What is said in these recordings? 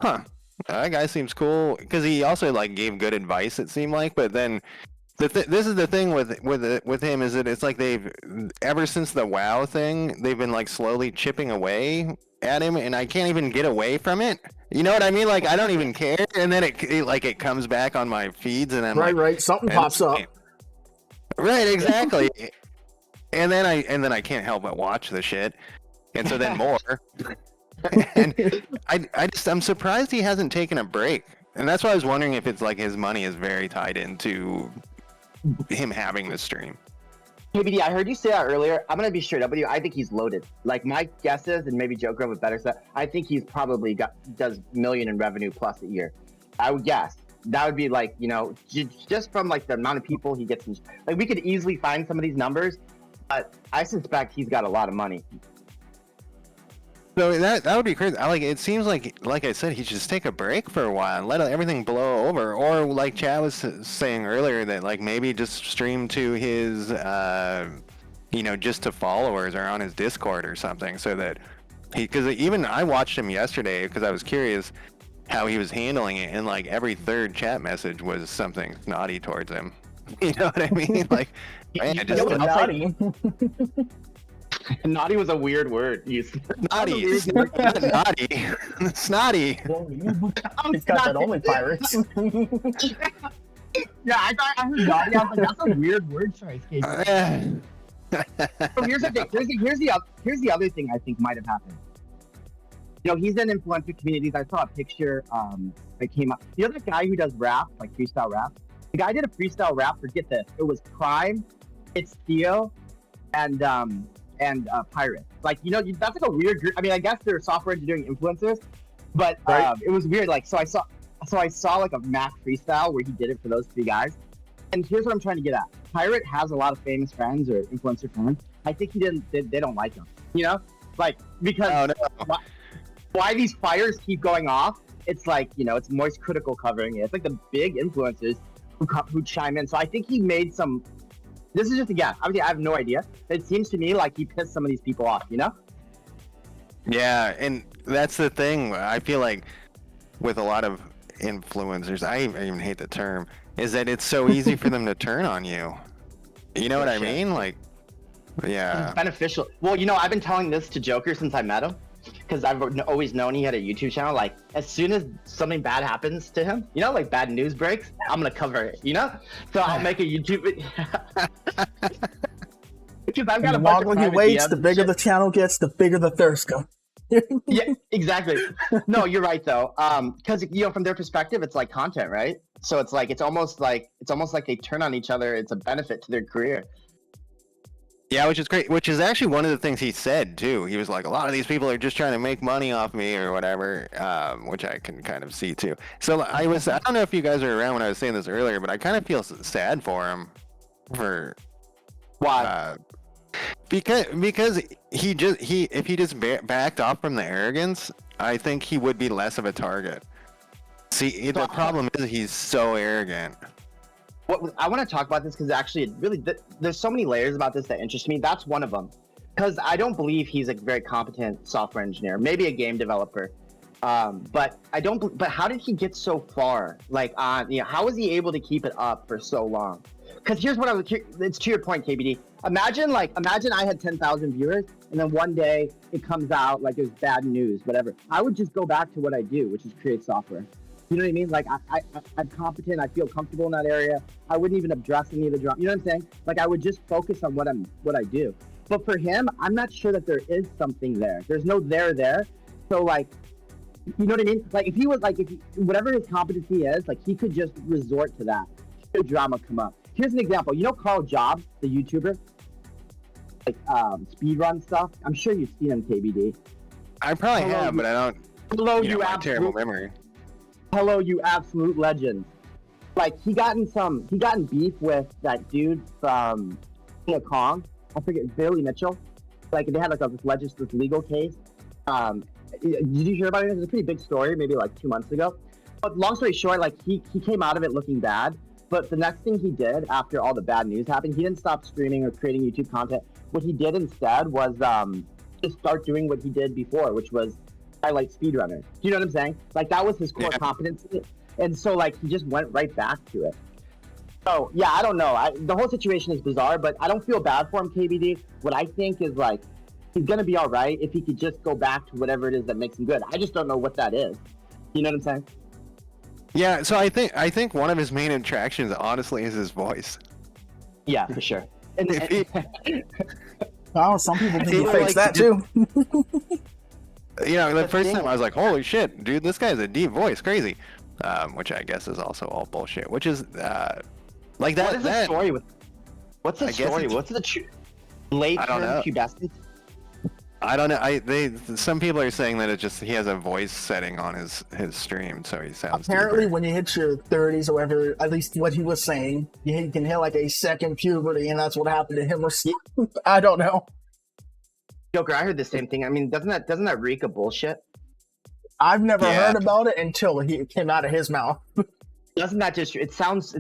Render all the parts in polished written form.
huh, that guy seems cool, because he also like gave good advice, it seemed like. But then this is the thing with him, is that it's like they've, ever since the WoW thing, they've been like slowly chipping away at him, and I can't even get away from it. You know what I mean? Like I don't even care, and then it comes back on my feeds, and I'm like, Right. Something pops up. Right, exactly. and then I can't help but watch the shit, and so then more. And I'm surprised he hasn't taken a break, and that's why I was wondering if it's like his money is very tied into him having the stream. KBD, I heard you say that earlier. I'm gonna be straight up with you. I think he's loaded. Like my guess is, and maybe Joker with better stuff, I think he's probably does million in revenue plus a year. I would guess that would be like, you know, just from like the amount of people he gets. Like we could easily find some of these numbers, but I suspect he's got a lot of money. So that would be crazy. It seems like I said, he should just take a break for a while and let everything blow over, or like Chad was saying earlier, that like maybe just stream to his, just to followers or on his Discord or something, so that because even I watched him yesterday because I was curious how he was handling it, and like every third chat message was something naughty towards him. You know what I mean? Like, man, Naughty. Naughty was a weird word. Naughty, naughty, snotty. He's got that only pirates. Yeah, I heard naughty. I was like, that's a weird word choice. So here's the thing. Here's the other thing I think might have happened. You know, he's in influencer communities. I saw a picture that came up. You know the guy who does rap, like freestyle rap? The guy did a freestyle rap. Forget this. It was Prime, it's Theo, and Pirate. Like, you know, that's like a weird group. I mean, I guess they're software engineering influencers, but it was weird. Like, so I saw like a mass freestyle where he did it for those three guys. And here's what I'm trying to get at. Pirate has a lot of famous friends or influencer friends. I think they don't like him, you know? Like, because why these fires keep going off, it's like, you know, it's Moist Critical covering it. It's like the big influencers who chime in. So I think he made some. This is just a guess. Obviously, I have no idea. It seems to me like he pissed some of these people off, you know? Yeah, and that's the thing. I feel like with a lot of influencers, I even hate the term, is that it's so easy for them to turn on you. You know what I mean? Like, yeah. It's beneficial. Well, you know, I've been telling this to Joker since I met him, because I've always known he had a YouTube channel. Like, as soon as something bad happens to him, you know, like bad news breaks, I'm gonna cover it, you know? So I'll make a YouTube video. Because I've got the longer he waits, the bigger the channel gets, the bigger the thirst goes. Yeah, exactly. No, you're right though. Because you know, from their perspective, it's like content, right? So it's almost like they turn on each other. It's a benefit to their career. Yeah, which is great. Which is actually one of the things he said too. He was like, a lot of these people are just trying to make money off me or whatever, which I can kind of see too. So I don't know if you guys were around when I was saying this earlier, but I kind of feel sad for him. Why? Because if he just backed off from the arrogance, I think he would be less of a target. See, the problem is he's so arrogant. I want to talk about this because actually, there's so many layers about this that interest me. That's one of them, because I don't believe he's a very competent software engineer, maybe a game developer, but I don't. But how did he get so far? Like, how was he able to keep it up for so long? Because here's what it's to your point, KBD. Imagine I had 10,000 viewers, and then one day it comes out like there's bad news, whatever. I would just go back to what I do, which is create software. You know what I mean? Like I'm competent. I feel comfortable in that area. I wouldn't even address any of the drama. You know what I'm saying? Like I would just focus on what I do. But for him, I'm not sure that there is something there. There's no there. So like, you know what I mean? Like if he was like, whatever his competency is, like he could just resort to that. Should drama come up? Here's an example. You know Carl Jobs, the YouTuber, like speedrun stuff. I'm sure you've seen him, KBD. I probably have, but I don't. Hello, you have terrible memory. Hello, you absolute legend. Like he got in beef with that dude from King of Kong. I forget, Billy Mitchell. Like they had like this legal case. Did you hear about it? It was a pretty big story, maybe like 2 months ago. But long story short, like he came out of it looking bad. But the next thing he did after all the bad news happened, he didn't stop streaming or creating YouTube content. What he did instead was just start doing what he did before, which was highlight speedrunner. Do you know what I'm saying? Like that was his core competency, and so like he just went right back to it. So yeah, I don't know. The whole situation is bizarre, but I don't feel bad for him, KBD. What I think is like he's gonna be all right if he could just go back to whatever it is that makes him good. I just don't know what that is. You know what I'm saying? Yeah, so I think one of his main attractions, honestly, is his voice. Yeah, for sure. And, Oh, some people think he People fakes like that to too. You know, the The first thing- time I was like, "Holy shit, dude! This guy's a deep voice, crazy," which I guess is also all bullshit. Which is like that. what is the story with? What's the I guess story? it's- What's the late I don't term know. pubescence? I don't know. Some people are saying that it just he has a voice setting on his stream, so he sounds. Apparently, deeper. when you hit your 30s or whatever, at least what he was saying, you can hit like a second puberty, and that's what happened to him. Or I don't know. Joker, I heard the same thing. I mean, doesn't that reek of bullshit? I've never Yeah. heard about it until it came out of his mouth. Doesn't that just? It sounds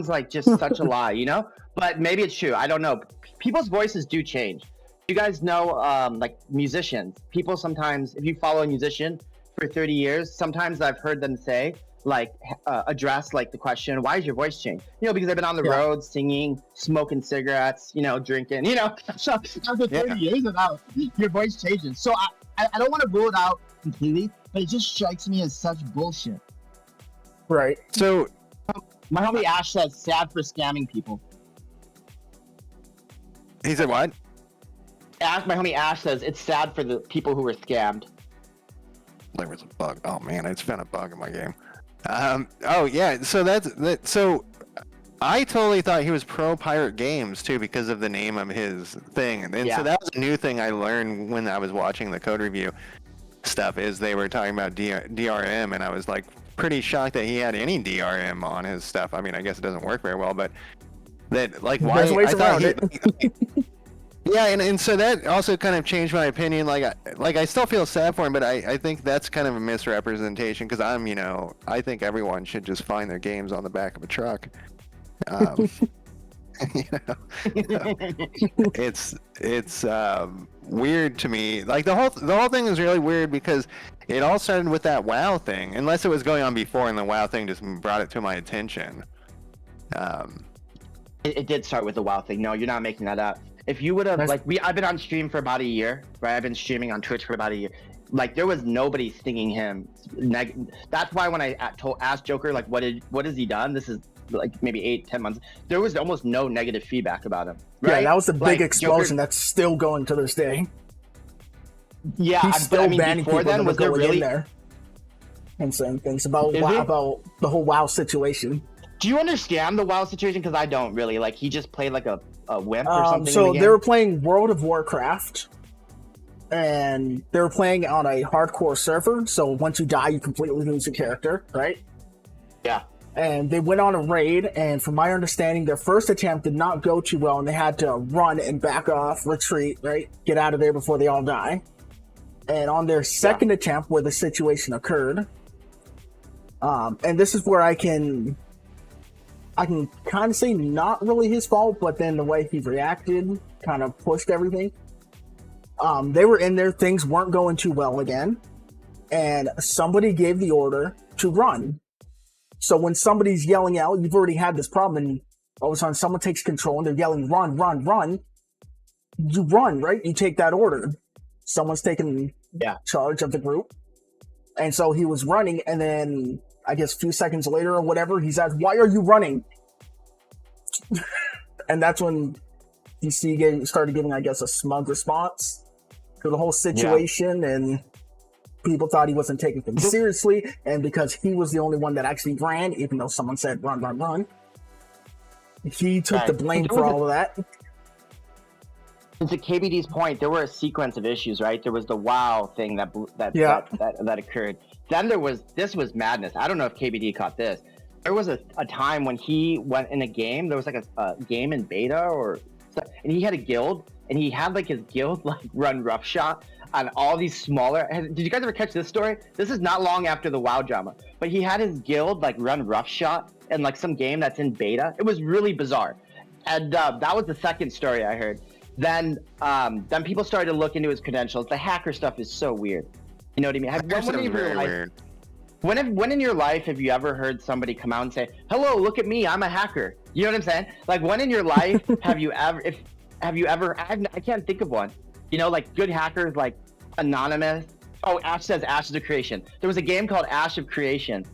like just such a lie, you know? But maybe it's true. I don't know. People's voices do change. You guys know, like musicians. People sometimes, if you follow a musician for 30 years, sometimes I've heard them say, like, address like the question, "Why is your voice change?" You know, because they've been on the Yeah. road singing, smoking cigarettes, you know, drinking, you know. So after 30 years of that, your voice changes. So I don't want to rule it out completely, but it just strikes me as such bullshit. Right. So My homie Ash says, "Sad for scamming people." he said what? My homie Ash says it's sad for the people who were scammed. There was a bug. Oh man, I just found a bug in my game. Oh yeah, so that's that. So I totally thought he was pro Pirate Games too because of the name of his thing, and Yeah. so that was a new thing I learned when I was watching the code review stuff. Is they were talking about DRM, and I was like pretty shocked that he had any DRM on his stuff. I mean, I guess it doesn't work very well, but that like why There's ways I thought around he, Yeah, and so that also kind of changed my opinion. Like I still feel sad for him, but I think that's kind of a misrepresentation because I think everyone should just find their games on the back of a truck. You know, it's weird to me. Like the whole thing is really weird because it all started with that WoW thing. Unless it was going on before, and the WoW thing just brought it to my attention. It did start with the WoW thing. No, you're not making that up. If you would have I've been on stream for about a year, right? I've been streaming on Twitch for about a year. Like there was nobody stinging him. That's why when I asked Joker like what has he done? This is like maybe 8-10 months. There was almost no negative feedback about him. Right? Yeah, that was the Like, big explosion Joker, that's still going to this day. yeah, He's still but I mean, banning before people then, that was are there going really? in there and saying things about Is he? about the whole WoW situation. Do you understand the WoW situation? Because I don't really. Like he just played like a wimp or something. So in the they were game? playing World of Warcraft, and they were playing on a hardcore server. So once you die, you completely lose your character, right? Yeah. And they went on a raid, and from my understanding, their first attempt did not go too well, and they had to run and back off, retreat, right? Get out of there before they all die. And on their second attempt, where the situation occurred, and this is where I can kind of say not really his fault, but then the way he reacted kind of pushed everything. They were in there, things weren't going too well again, and somebody gave the order to run. So when somebody's yelling out, you've already had this problem, and all of a sudden someone takes control and they're yelling, run, run, run. You run, right? You take that order. Someone's taking charge of the group. And so he was running, and then I guess a few seconds later or whatever, he's asked, "Why are you running?" And that's when DC started giving, I guess, a smug response to the whole situation, and people thought he wasn't taking things seriously, and because he was the only one that actually ran, even though someone said run, run, run, he took the blame for all of that. And to KBD's point, there were a sequence of issues, right? There was the WoW thing that occurred. Then this was madness. I don't know if KBD caught this. There was a time when he went in a game. There was like a game in beta and he had a guild, and he had like his guild like run roughshod on all these smaller. Did you guys ever catch this story? This is not long after the WoW drama, but he had his guild like run roughshod in like some game that's in beta. It was really bizarre, and that was the second story I heard. Then people started to look into his credentials. The hacker stuff is so weird. You know what I mean? That sounds very weird. When in your life have you ever heard somebody come out and say, "Hello, look at me, I'm a hacker"? You know what I'm saying? Like, when in your life have you ever? I can't think of one. You know, like good hackers, like anonymous. Oh, Ash says Ashes of Creation. There was a game called Ash of Creation,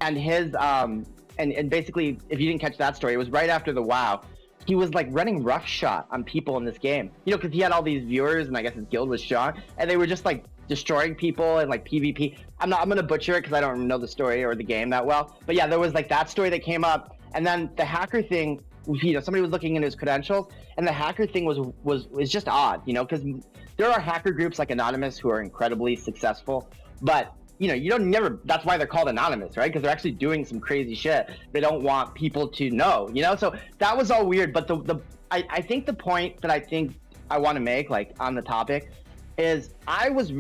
and his and basically, if you didn't catch that story, it was right after the WoW. He was like running roughshod on people in this game, you know, because he had all these viewers, and I guess his guild was strong, and they were just like destroying people and like PvP. I'm gonna butcher it because I don't know the story or the game that well, but yeah, there was like that story that came up, and then the hacker thing. You know, somebody was looking into his credentials, and the hacker thing was just odd, you know, because there are hacker groups like Anonymous who are incredibly successful, but you know, you don't never. That's why they're called anonymous, right? Because they're actually doing some crazy shit. They don't want people to know, you know. So that was all weird. But I think the point that I think I want to make, like on the topic, is I was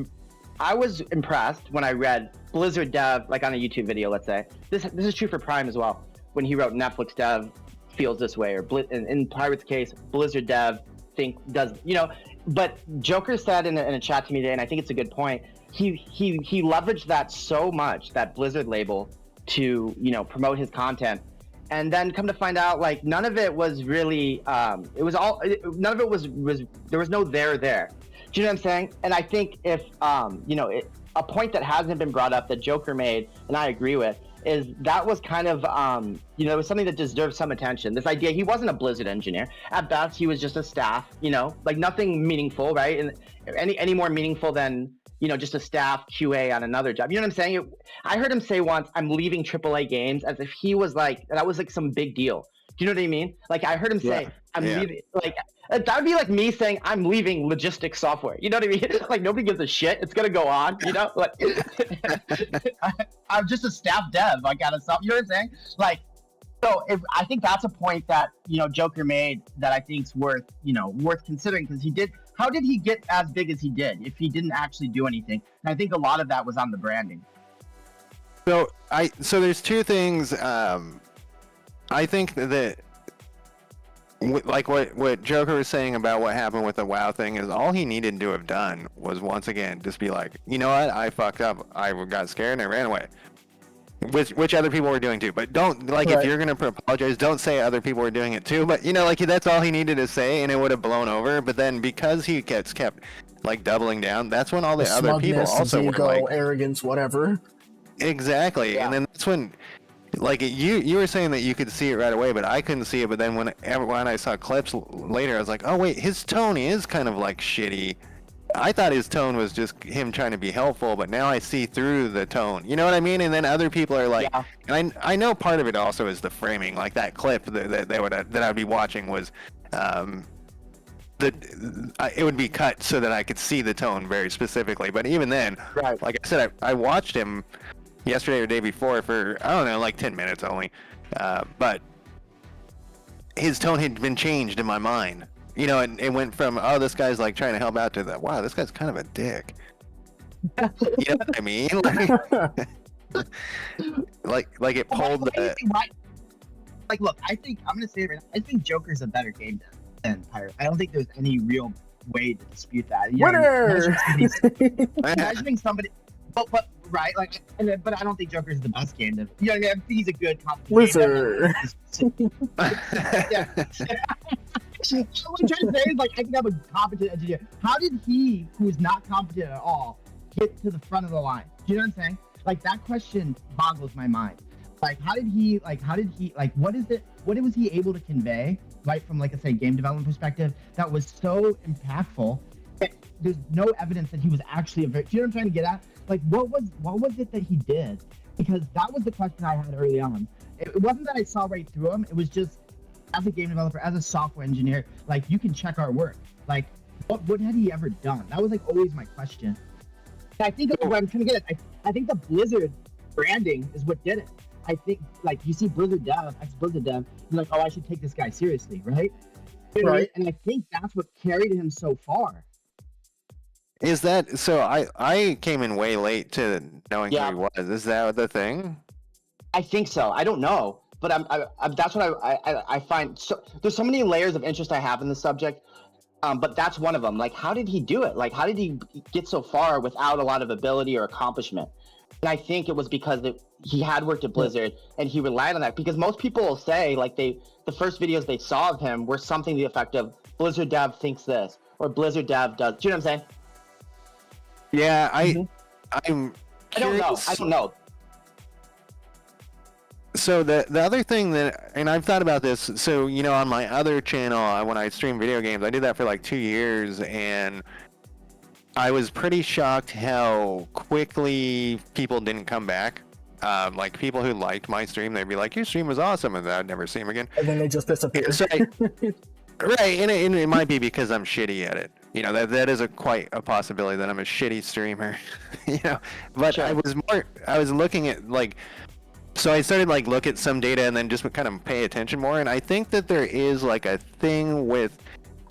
impressed when I read Blizzard dev, like on a YouTube video. Let's say this is true for Prime as well. When he wrote Netflix dev feels this way, or in Pirate's case, Blizzard dev does, you know. But Joker said in a chat to me today, and I think it's a good point. He leveraged that so much, that Blizzard label, to, you know, promote his content, and then come to find out, like, none of it was really none of it was there was no there. Do you know what I'm saying? And I think if you know, a point that hasn't been brought up that Joker made, and I agree with, is that was kind of you know, it was something that deserved some attention. This idea, he wasn't a Blizzard engineer. At best, he was just a staff, you know, like nothing meaningful, right? And any more meaningful than, you know, just a staff QA on another job. You know what I'm saying? I heard him say once, "I'm leaving AAA games," as if he was like, that was like some big deal. Do you know what I mean? Like, I heard him say, "I'm leaving," like, that would be like me saying, "I'm leaving logistics software." You know what I mean? Like, nobody gives a shit. It's going to go on, you know? Like, I'm just a staff dev. I got to stop. You know what I'm saying? Like, so I think that's a point that, you know, Joker made that I think's worth considering, because how did he get as big as he did if he didn't actually do anything? And I think a lot of that was on the branding. So there's two things. I think that like what Joker was saying about what happened with the WoW thing is all he needed to have done was, once again, just be like, you know what, I fucked up. I got scared and I ran away. Which other people were doing too, but don't, like, if you're gonna apologize, don't say other people were doing it too. But, you know, like, that's all he needed to say, and it would have blown over. But then because he kept like doubling down, that's when all the other people also were like, arrogance, whatever. Exactly, and then that's when, like, you were saying that you could see it right away, but I couldn't see it. But then when I saw clips later, I was like, oh wait, his tone is kind of like shitty. I thought his tone was just him trying to be helpful, but now I see through the tone. You know what I mean? And then other people are like, and I know part of it also is the framing. Like that clip that I'd be watching was, it would be cut so that I could see the tone very specifically. But even then, like I said, I watched him yesterday or the day before for, I don't know, like 10 minutes only. But his tone had been changed in my mind. You know, and it went from, oh, this guy's like trying to help out, to that, wow, this guy's kind of a dick. You know what I mean? Like it pulled the... Like, look, I'm gonna say it right now. I think Joker's a better game than Pirate. I don't think there's any real way to dispute that. Winner! Imagining somebody, but right, like, but I don't think Joker's the best game. You know what I mean? I think he's a good loser. Yeah. What I'm trying to say is, like, I think I'm a competent engineer. How did he, who is not competent at all, get to the front of the line? Do you know what I'm saying? Like, that question boggles my mind. Like, what was he able to convey, right, from, like, say, game development perspective, that was so impactful that there's no evidence that he was actually do you know what I'm trying to get at? Like, what was it that he did? Because that was the question I had early on. It wasn't that I saw right through him. It was just, as a game developer, as a software engineer, like, you can check our work. Like, what had he ever done? That was, like, always my question. And I think what I'm trying to get at, I think the Blizzard branding is what did it. I think, like, you see Blizzard dev, ex-Blizzard dev, you're like, oh, I should take this guy seriously, right? You know what I mean? And I think that's what carried him so far. Is that so? I came in way late to knowing who he was. Is that the thing? I think so. I don't know, but that's what I find. So there's so many layers of interest I have in the subject. But that's one of them. Like, how did he do it? Like, how did he get so far without a lot of ability or accomplishment? And I think it was because he had worked at Blizzard and he relied on that. Because most people will say, like, the first videos they saw of him were something to the effect of Blizzard dev thinks this or Blizzard dev does. Do you know what I'm saying? Yeah, I don't know. I don't know. So the other thing that, and I've thought about this, so, you know, on my other channel, when I stream video games, I did that for like 2 years, and I was pretty shocked how quickly people didn't come back. Like, people who liked my stream, they'd be like, your stream was awesome, and then I'd never see them again. And then they just disappear. So right, and it might be because I'm shitty at it. You know, that is quite a possibility that I'm a shitty streamer, you know, but Sure. I was looking at, like, so I started like look at some data and then just kind of pay attention more, and I think that there is like a thing with,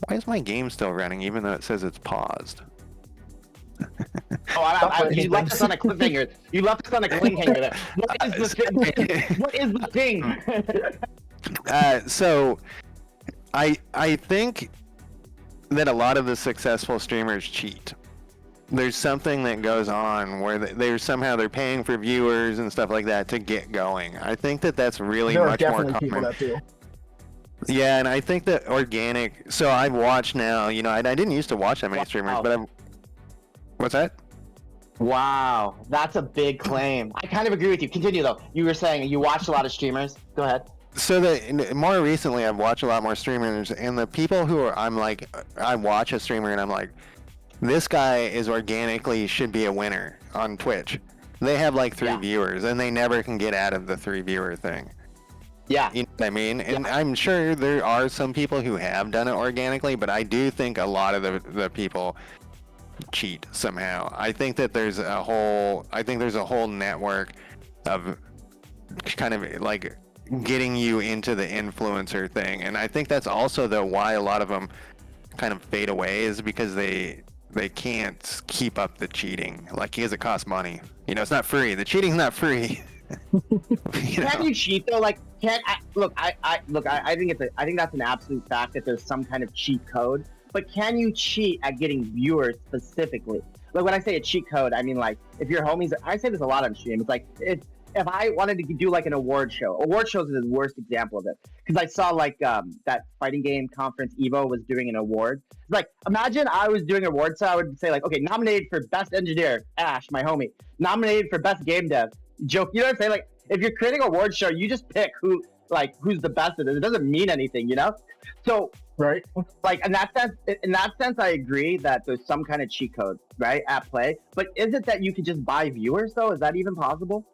why is my game still running even though it says it's paused? You left us on a cliffhanger. You left us on a cliffhanger there. What is the thing? What is the thing? So I think that a lot of the successful streamers cheat. There's something that goes on where they're paying for viewers and stuff like that to get going. I think that that's really There are much more definitely people common. that do. Yeah, and I think that organic. So I've watched now. You know, I didn't used to watch that many streamers, but I've. What's that? Wow, that's a big claim. I kind of agree with you. Continue though. You were saying you watched a lot of streamers. Go ahead. So more recently, I've watched a lot more streamers, and the people who are, I'm like, I watch a streamer and I'm like, this guy is organically should be a winner on Twitch. They have like 3 viewers, and they never can get out of the 3 viewer thing. Yeah. You know what I mean? And I'm sure there are some people who have done it organically, but I do think a lot of the people cheat somehow. I think there's a whole network of kind of like getting you into the influencer thing, and I think that's also why a lot of them kind of fade away, is because they can't keep up the cheating, like, because it costs money. You know, it's not free. The cheating's not free. Can you cheat though? Like, I think that's an absolute fact that there's some kind of cheat code. But can you cheat at getting viewers specifically? Like, when I say a cheat code, I mean, like, if your homies, I say this a lot on stream. It's like, if I wanted to do like an award shows are the worst example of it, because I saw like that fighting game conference Evo was doing an award. Like, imagine I was doing an award, so I would say like, okay, nominated for best engineer, Ash, my homie. Nominated for best game dev, Joke. You know what I'm saying? Like, if you're creating an award show, you just pick who's the best at it. It doesn't mean anything, you know? So Right. like, in that sense, I agree that there's some kind of cheat code, right, at play. But is it that you could just buy viewers though? Is that even possible?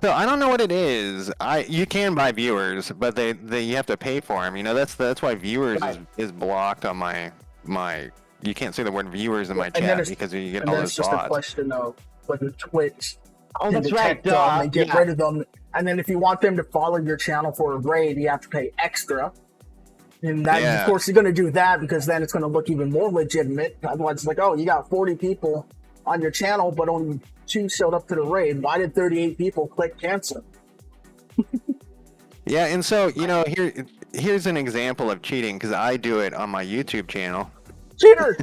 So I don't know what it is. You can buy viewers, but you have to pay for them. You know, that's why viewers is blocked on my. You can't say the word viewers in my chat because you get all those bots. And then it's just a question of whether Twitch Oh, that's right. Them and get rid of them. And then if you want them to follow your channel for a raid, you have to pay extra. And that, of course, you're going to do that because then it's going to look even more legitimate. Otherwise, it's like, oh, you got 40 people on your channel, but only 2 showed up to the raid. Why did 38 people click cancel? Yeah, and so, you know, here's an example of cheating, because I do it on my YouTube channel. Cheater!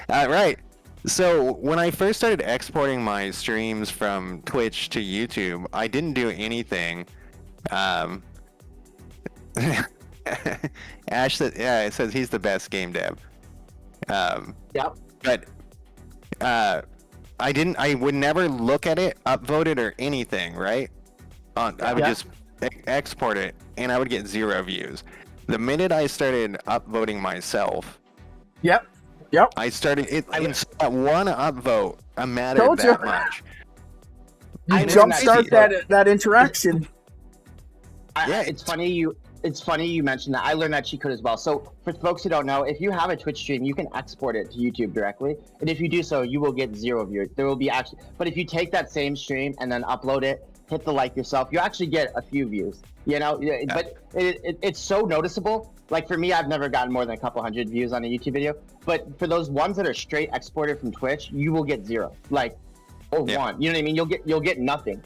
Right. So when I first started exporting my streams from Twitch to YouTube, I didn't do anything. Ash said, it says he's the best game dev. Yep. But I would never look at it, upvote it, or anything, right? I would just export it, and I would get 0 views. The minute I started upvoting myself, Yep. I started it. That one upvote mattered that much. You jumpstart that interaction. It's funny you mentioned that. I learned that cheat code as well. So for folks who don't know, if you have a Twitch stream, you can export it to YouTube directly, and if you do so, you will get 0 viewers. There will be but if you take that same stream and then upload it, hit the like yourself, you actually get a few views. You know, but it's so noticeable. Like, for me, I've never gotten more than a couple hundred views on a YouTube video. But for those ones that are straight exported from Twitch, you will get 0, like, or 1. You know what I mean? You'll get nothing.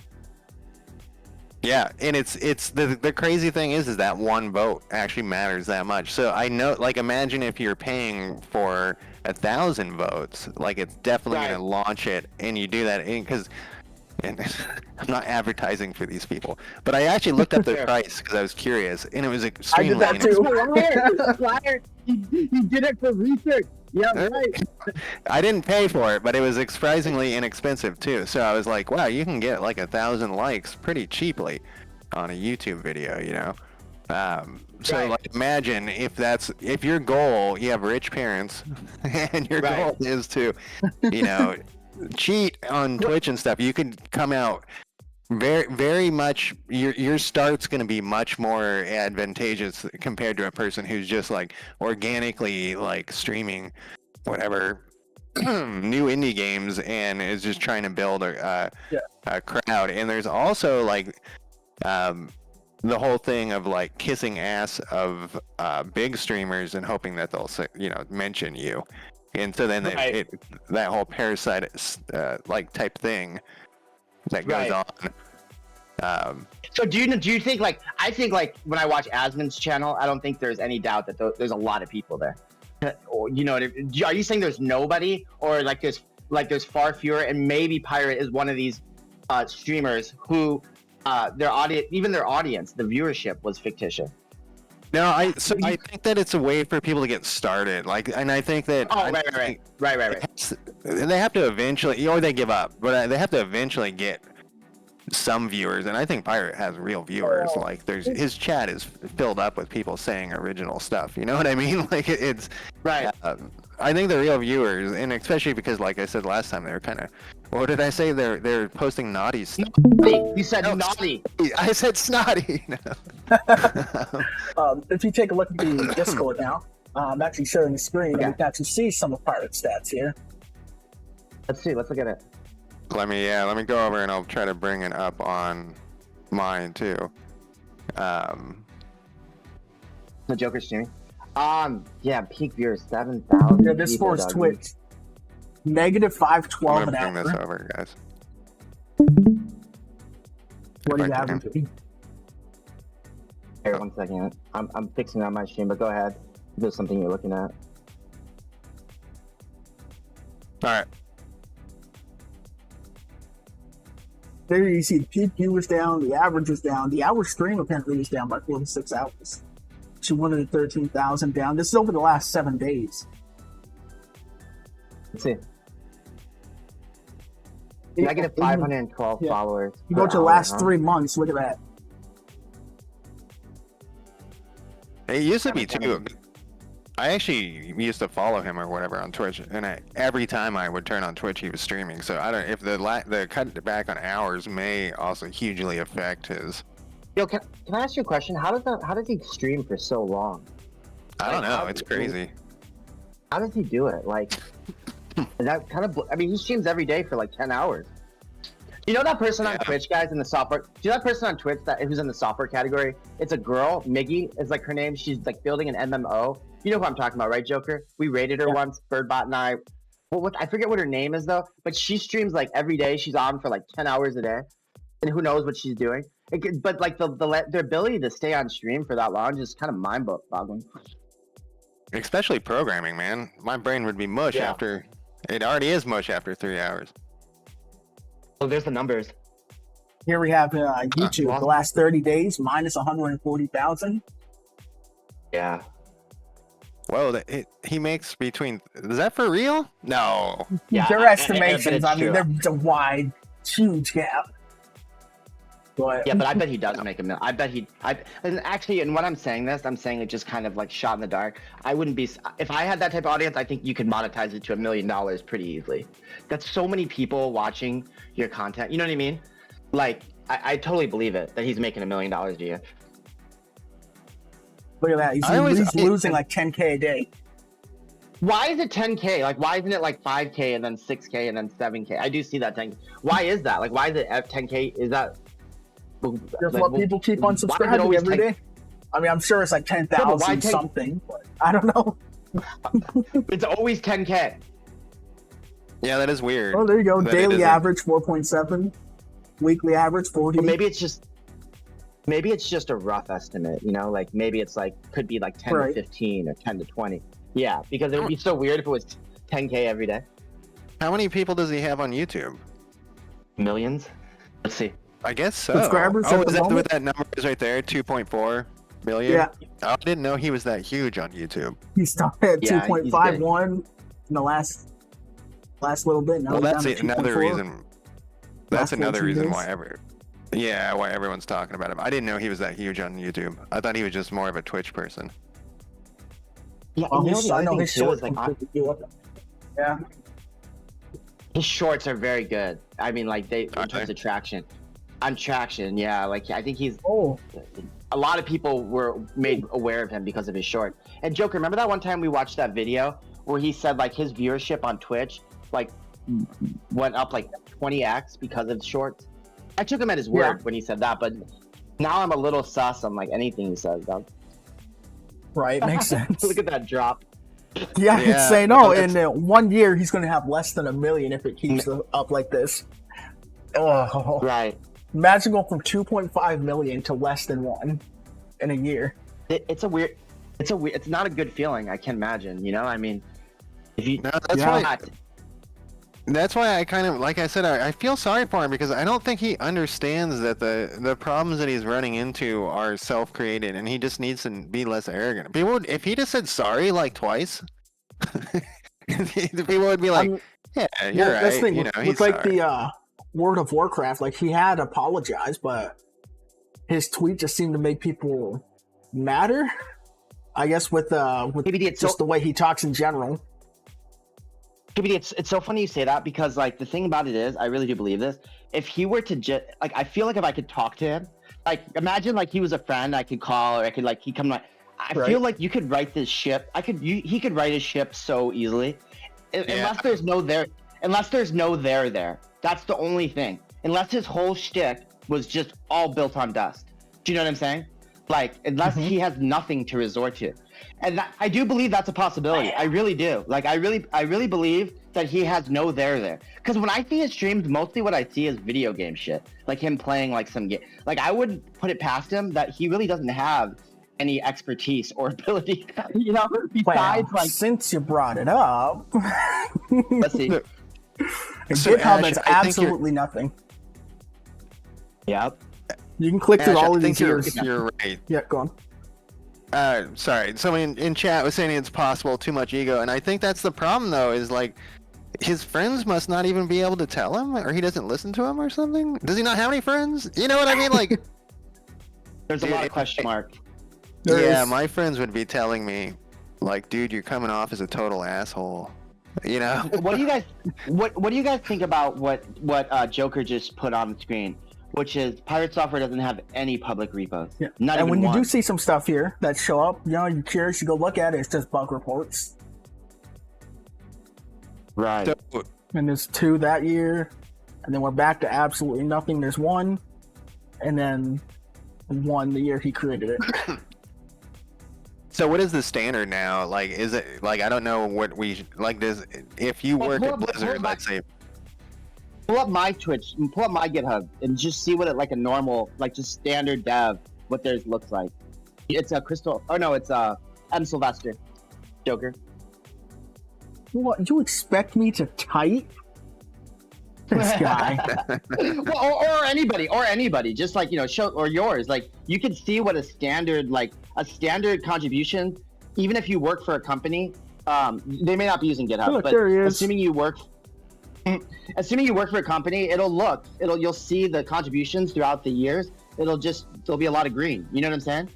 Yeah, and it's the crazy thing is that one vote actually matters that much. So I know, like, imagine if you're paying for 1,000 votes, like it's definitely Right. gonna launch it, and you do that because. And I'm not advertising for these people, but I actually looked up the Fair. price because I was curious, and it was I extremely did that too. Liar. He did it for research. Yeah, right. I didn't pay for it, but it was surprisingly inexpensive too. So I was like, wow, you can get like 1,000 likes pretty cheaply on a YouTube video, you know? So Right. like imagine if your goal, you have rich parents and your Right. goal is to, you know, cheat on Twitch and stuff, you could come out very much your start's going to be much more advantageous compared to a person who's just like organically like streaming whatever new indie games and is just trying to build a crowd. And there's also like the whole thing of like kissing ass of big streamers and hoping that they'll mention you, and so then Right. that whole parasite like type thing that goes Right. on. So do you think like I think like when I watch Asmon's channel, I don't think there's any doubt that there's a lot of people there. Or, you know, are you saying there's nobody, or like there's far fewer, and maybe Pirate is one of these streamers who their audience, the viewership was fictitious. No, I think that it's a way for people to get started. Like, and I think that Right. they have to eventually, or they give up, but they have to eventually get some viewers. And I think Pirate has real viewers. Like, his chat is filled up with people saying original stuff. You know what I mean? Like, it's Right. I think the real viewers, and especially because, like I said last time, they were kind of. What did I say? They're posting naughty stuff. You said naughty. I said snotty. If you take a look at the Discord now, I'm actually sharing the screen, and you can actually see some of Pirate stats here. Let's see. Let's look at it. Let me go over and I'll try to bring it up on mine too. The Joker streaming. Yeah, peak viewers 7,000. Yeah, this for Twitch. Negative I'm 512 gonna an bring this hour. over, guys. What do If you I have? can. Here, 1 second. I'm fixing on my stream, but go ahead. If there's something you're looking at. All right. There you see the peak viewers down, the average is down. The hour stream apparently is down by 46 hours. 213,000 down. This is over the last 7 days. Let's see. Negative 512 Yeah. followers. You per go to the hour, last huh? 3 months, look at that. It used to be too. I actually used to follow him or whatever on Twitch, and every time I would turn on Twitch, he was streaming. So I don't if the cut back on hours may also hugely affect his. Yo, can I ask you a question? How does he stream for so long? I don't Like, know. how- It's crazy. How does he do it? Like, that kind of. I mean, he streams every day for like 10 hours. You know that person on Yeah. Twitch, guys, in the software. Do you know that person on Twitch who's in the software category? It's a girl, Miggy is like her name. She's like building an MMO. You know who I'm talking about, right, Joker? We rated her once, Birdbot and I. Well, I forget what her name is though, but she streams like every day. She's on for like 10 hours a day, and who knows what she's doing. But like their ability to stay on stream for that long is kind of mind-boggling. Especially programming, man. My brain would be mush Yeah. after. It already is mush after 3 hours. Oh, there's the numbers. Here we have YouTube, well- the last 30 days, minus 140,000. Yeah. Whoa, he makes between. Is that for real? No. Yeah, Their but estimations, it's I mean, true. there's a wide, huge gap. But Yeah, but I bet he does make a million. I bet and actually, and when I'm saying this, I'm saying it just kind of like shot in the dark. I wouldn't be, if I had that type of audience, I think you could monetize it to $1 million pretty easily. That's so many people watching your content. You know what I mean? Like, I totally believe it that he's making $1 million a year. look at that. He's losing like 10K a day. Why is it 10K? Like, why isn't it like 5K and then 6K and then 7K? I do see that 10K. Why is that? Like, why is it at 10K? Is that? Just like, what people keep on why is it subscribing always every 10K? day. I mean, I'm sure it's like Yeah, but why 10,000 10K? something, but I don't know. It's always 10K. Yeah, that is weird. Oh, there you go. That it Daily isn't- average 4.7, weekly average 40. Or maybe it's just maybe it's just a rough estimate, you know, like maybe it's like could be like 10 Right. to 15 or 10 to 20. Yeah, because it would be so weird if it was 10K every day. How many people does he have on YouTube? Millions. Let's see. I guess so. Subscribers Oh, at is the that what moment? that number is right there? 2.4 million? Yeah, Oh, I didn't know he was that huge on YouTube. he started at Yeah, he's 2.51 in the last little bit. Now Well, we're that's down to another 2.4. reason. That's Last another 14 reason days. why everyone's talking about him. I didn't know he was that huge on YouTube. I thought he was just more of a Twitch person. Yeah, Well, and you know his, the I other know thing his too short is like completely blew up. Yeah, his shorts are very good. I mean, like they in Are terms they? of traction. On traction, yeah. Like I think he's oh, a lot of people were made aware of him because of his short. And Joker, remember that one time we watched that video where he said like his viewership on Twitch like went up like 20x because of shorts? I took him at his word when he said that, but now I'm a little sus on like anything he says, though. right, makes sense. Look at that drop. Yeah, Yeah, it's saying, no, oh, in 1 year he's going to have less than 1 million if it keeps up like this. Oh, Right. imagine going from 2.5 million to less than 1 in a year. It's not a good feeling. I can imagine. You know, I mean, if you No, that's why I kind of, like I said, I feel sorry for him because I don't think he understands that the problems that he's running into are self-created, and he just needs to be less arrogant. If he just said sorry like twice, people would be like, "Yeah, you're Well, that's right." the thing, You know, with he's like sorry. the World of Warcraft, like he had apologized, but his tweet just seemed to make people madder. I guess with KBD, it's just the way he talks in general. KBD, it's so funny you say that because like the thing about it is, I really do believe this. If he were to just like, I feel like if I could talk to him, like imagine like he was a friend I could call or I could like he come like. I Right. feel like you could write this ship. He could write his ship so easily, unless there's no there. Unless there's no there. That's the only thing. Unless his whole shtick was just all built on dust. Do you know what I'm saying? Like, unless he has nothing to resort to. And I do believe that's a possibility. I really do. Like, I really believe that he has no there. Because when I see his streams, mostly what I see is video game shit. Like him playing like some game. Like, I wouldn't put it past him that he really doesn't have any expertise or ability, you know, besides Well, like, since you brought it up, let's see. So, GitHub Ash, has I think you're- absolutely nothing. Yep. You can click through Ash, all I of think these you're, years. you're right. Yeah, go on. Sorry. Someone in chat was saying it's possible, too much ego, and I think that's the problem, though, is like his friends must not even be able to tell him, or he doesn't listen to him, or something. Does he not have any friends? You know what I mean? Like, There's a lot of question mark. There yeah, is- my friends would be telling me, like, dude, you're coming off as a total asshole. You know? What do you guys what do you guys think about what Joker just put on the screen, which is Pirate Software doesn't have any public repos. Yeah. Not And even when you one. do see some stuff here that show up, you know, you're curious, you go look at it, it's just bug reports. Right. So, And there's 2 that year, and then we're back to absolutely nothing. There's 1, and then 1 the year he created it. so what is the standard now? Like, is it, like, I don't know what we, like, if you Well, work hold at on, Blizzard, hold on. let's say, Pull up my Twitch, pull up my GitHub, and just see what it like a normal, like just standard dev, what theirs looks like. It's a Crystal. Oh no, it's M Sylvester, Joker. What, you expect me to type? This guy. Well, or anybody, just like, you know, show or yours. Like you can see what a standard contribution, even if you work for a company, they may not be using GitHub, Look, but there he is. assuming you work for a company, you'll see the contributions throughout the years. There'll be a lot of green. You know what I'm saying?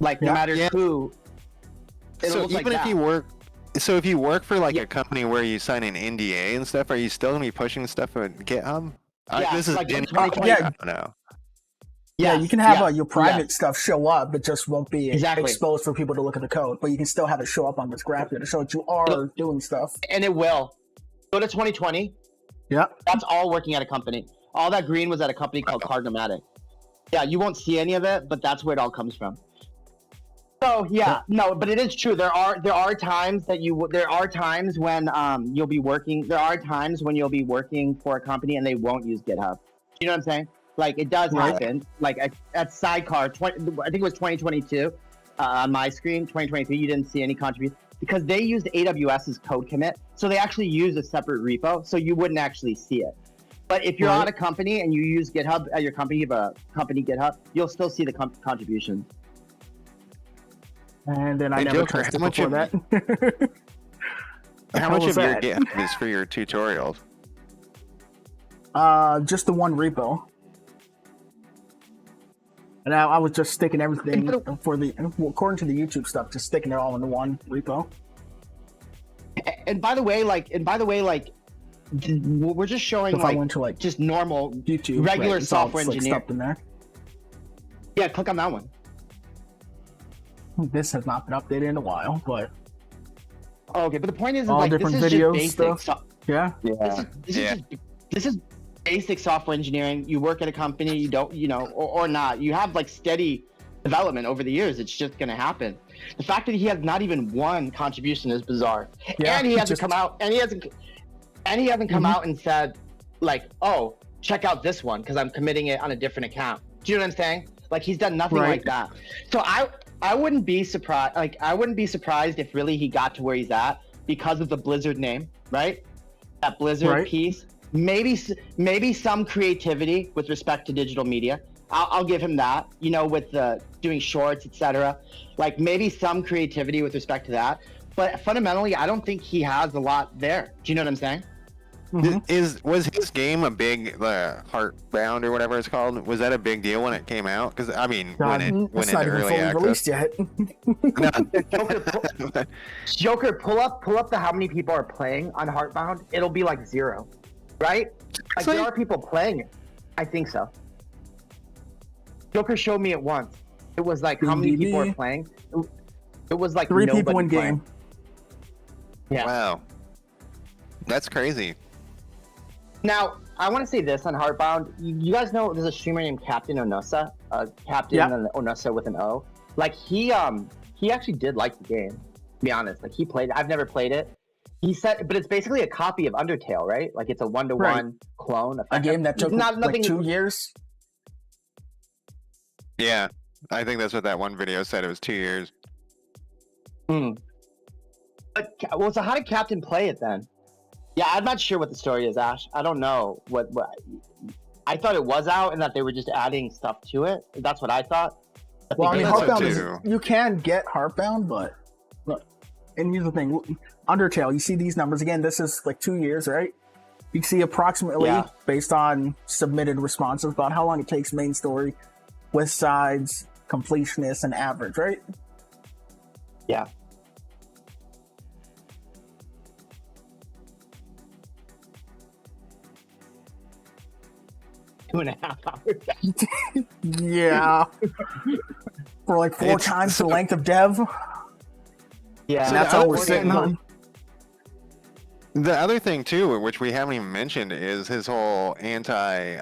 Like no Yeah. matter who. It'll so look even like if that. you work, so if you work for like Yeah. a company where you sign an NDA and stuff, are you still gonna be pushing stuff on GitHub? Yeah, This is like genuine. 2020. I don't know. Yeah, Yes, you can have yes, your private yes. stuff show up, but just won't be Exactly. exposed for people to look at the code. But you can still have it show up on this graph here to show that you are doing stuff. And it will. Go to 2020. Yeah. That's all working at a company. All that green was at a company called Cardnomatic. Yeah, you won't see any of it, but that's where it all comes from. So yeah, no, but it is true. There are times when you'll be working. There are times when you'll be working for a company and they won't use GitHub. You know what I'm saying? Like it does Right. happen. Like at Sidecar, I think it was 2022 on my screen. 2023, you didn't see any contribution because they used AWS's code commit, so they actually use a separate repo, so you wouldn't actually see it. But if you're Right. on a company and you use GitHub at your company, you have a company GitHub, you'll still see the contributions. And then I Hey, never Joker, touched it how much before of- that. How much was of your that? GitHub is for your tutorials? Just the one repo. And I was just sticking everything for the, according to the YouTube stuff, just sticking it all into one repo. And by the way, we're just showing If I like went to like just normal YouTube, regular right, it's all, software like, engineer. stuff in there. Yeah, click on that one. This has not been updated in a while, but Oh, okay, but the point is all like different this is videos just basic. stuff. Yeah. This is basic software engineering. You work at a company, you don't, or not. You have like steady development over the years. It's just going to happen. The fact that he has not even one contribution is bizarre. Yeah, And he hasn't just- come out, and he hasn't come out and said like, oh, check out this one because I'm committing it on a different account. Do you know what I'm saying? Like he's done nothing Right. like that. So I wouldn't be surprised. Like I wouldn't be surprised if really he got to where he's at because of the Blizzard name, right? That Blizzard Right. piece. Maybe some creativity with respect to digital media. I'll give him that. With the doing shorts, etc. Like maybe some creativity with respect to that. But fundamentally, I don't think he has a lot there. Do you know what I'm saying? Was his game a big Heartbound or whatever it's called? Was that a big deal when it came out? Because I mean, God, when it went it's into not even early fully access. released yet. Joker, pull up the how many people are playing on Heartbound. It'll be like 0, right? Like there are people playing it. I think so. Joker showed me it once. It was like how many people are playing. It was like 3 nobody people in playing. game. Yeah. Wow, that's crazy. Now, I want to say this on Heartbound. You guys know there's a streamer named Captain Onosa. Captain Yeah. and Onosa with an O. Like he actually did like the game. To be honest, like he played it. I've never played it. He said, but it's basically a copy of Undertale, right? Like it's a 1-to-1 clone. A game that took Not like nothing. 2 years. Yeah, I think that's what that one video said. It was 2 years. But, well, so how did Captain play it then? Yeah, I'm not sure what the story is, Ash. I don't know what. I thought it was out and that they were just adding stuff to it. That's what I thought. But Well, I mean, that's Heartbound what is, too. you can get Heartbound, but look, and here's the thing: Undertale. You see these numbers again. This is like 2 years, right? You see approximately Yeah. based on submitted responses about how long it takes main story, with sides, completionist, and average, right? Yeah. Two and a half hours. Yeah. For like 4 It's- times so- the length of dev. Yeah. And that's the all other we're sitting thing- on. The other thing too, which we haven't even mentioned, is his whole anti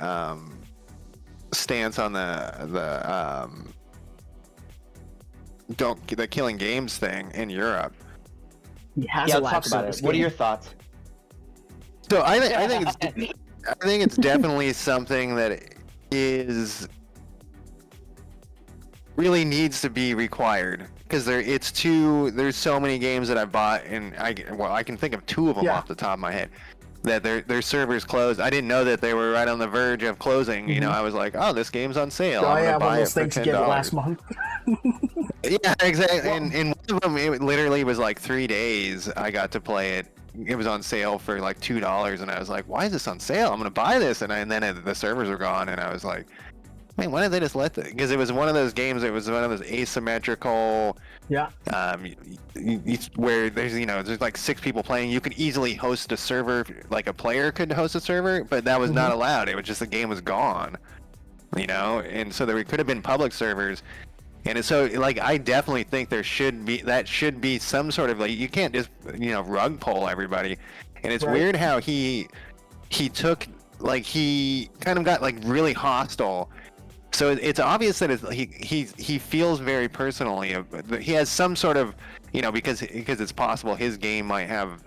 stance on the killing games thing in Europe. He has Yeah, a let's live talk about service it. What are game. your thoughts? So I think it's definitely something that is really needs to be required because there's so many games that I've bought and I can think of 2 of them Yeah. off the top of my head that their servers closed. I didn't know that they were right on the verge of closing. You know, I was like, oh, this game's on sale. Oh I'm yeah, gonna one buy of it those for things you get $10. last month. Yeah, exactly. And one of them, it literally was like 3 days. I got to play it. It was on sale for like $2, and I was like, "Why is this on sale? I'm gonna buy this." And then the servers were gone, and I was like, "Wait, why did they just let that?" Because it was one of those games. It was one of those asymmetrical, Yeah. where there's like 6 people playing. You could easily host a server, like a player could host a server, but that was not allowed. It was just the game was gone, and so there could have been public servers. And so, like, I definitely think there should be some sort of, like, you can't just, rug pull everybody. And it's Right. weird how he took, like, he kind of got, like, really hostile. So it's obvious that he feels very personally. He has some sort of, because it's possible his game might have,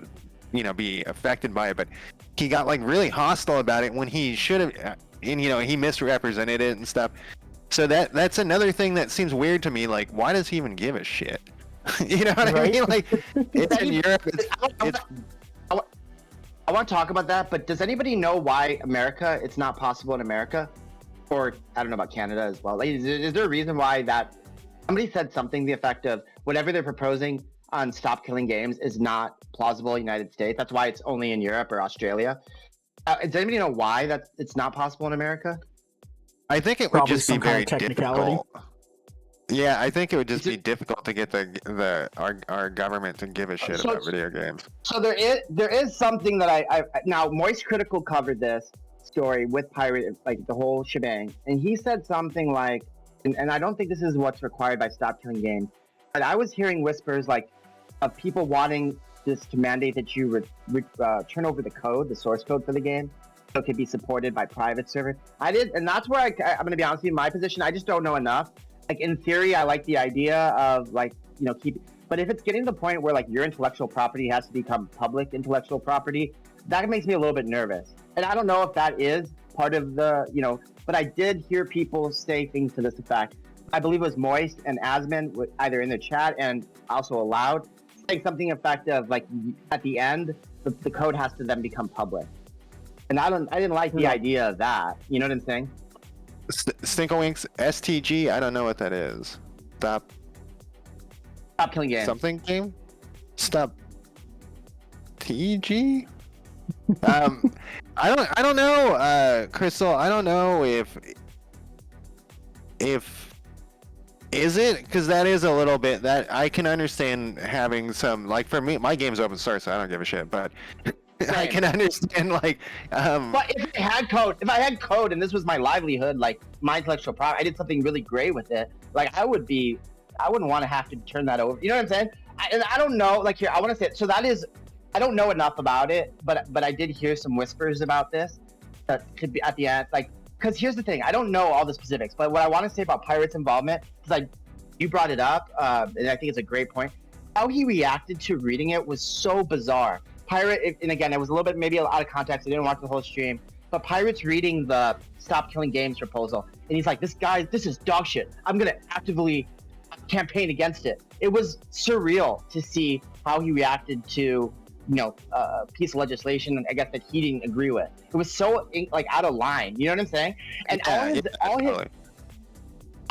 be affected by it. But he got, like, really hostile about it when he should have and he misrepresented it and stuff. So that's another thing that seems weird to me. Like, why does he even give a shit? You know what I mean? Like, it's in Europe. I want to talk about that, but does anybody know why it's not possible in America? Or I don't know about Canada as well. Like, is there a reason why that somebody said something to the effect of whatever they're proposing on Stop Killing Games is not plausible in the United States? That's why it's only in Europe or Australia. Does anybody know why it's not possible in America? I think it would Probably just be some kind very of technicality. difficult. Yeah, I think it would just be difficult to get our government to give a shit about video games. So there is something that I now Moist Critical covered this story with Pirate, like the whole shebang, and he said something like, and I don't think this is what's required by Stop Killing Games, but I was hearing whispers like of people wanting this to mandate that you turn over the code, the source code for the game, so it could be supported by private servers. And that's where I'm going to be honest with you. My position, I just don't know enough. Like, in theory, I like the idea of, like, but if it's getting to the point where, like, your intellectual property has to become public intellectual property, that makes me a little bit nervous. And I don't know if that is part of the, but I did hear people say things to this effect. I believe it was Moist and Asman, either in the chat and also aloud, saying something effective, like, at the end, the code has to then become public. And I didn't like the idea of that. You know what I'm saying? Stinkawinks STG, I don't know what that is. Stop Killing Games. Something game? Stop TG? I don't know, Crystal. I don't know if is it, because that is a little bit that I can understand having some, like, for me, my game's open source, so I don't give a shit, but I can understand, like, but if I had code and this was my livelihood, like my intellectual property, I did something really great with it, like I wouldn't want to have to turn that over. You know what I'm saying? I don't know, like, here, I want to say it. So that is, I don't know enough about it, but I did hear some whispers about this that could be at the end, like, because here's the thing, I don't know all the specifics, but what I want to say about Pirate's involvement, because you brought it up, and I think it's a great point. How he reacted to reading it was so bizarre. Pirate, and again, it was a little bit maybe out of context. I didn't watch the whole stream, but Pirate's reading the Stop Killing Games proposal, and he's like, "This is dog shit. I'm gonna actively campaign against it." It was surreal to see how he reacted to, a piece of legislation, and I guess that he didn't agree with. It was so, like, out of line. You know what I'm saying? And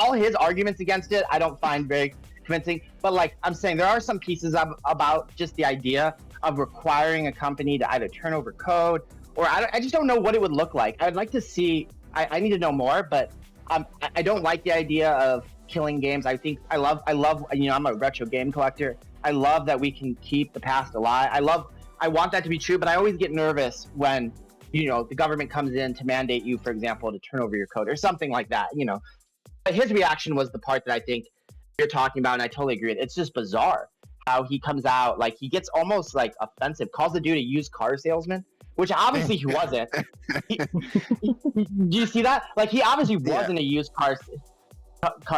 all his arguments against it, I don't find very convincing. But, like, I'm saying, there are some pieces about just the idea of requiring a company to either turn over code, or I just don't know what it would look like. I'd like to see, I need to know more, but I don't like the idea of killing games. I think I love, I'm a retro game collector. I love that we can keep the past alive. I want that to be true, but I always get nervous when, the government comes in to mandate you, for example, to turn over your code or something like that, But his reaction was the part that I think you're talking about, and I totally agree. It's just bizarre how he comes out, like, he gets almost, like, offensive, calls the dude a used car salesman, which obviously he wasn't. Do you see that? Like, he obviously wasn't a used car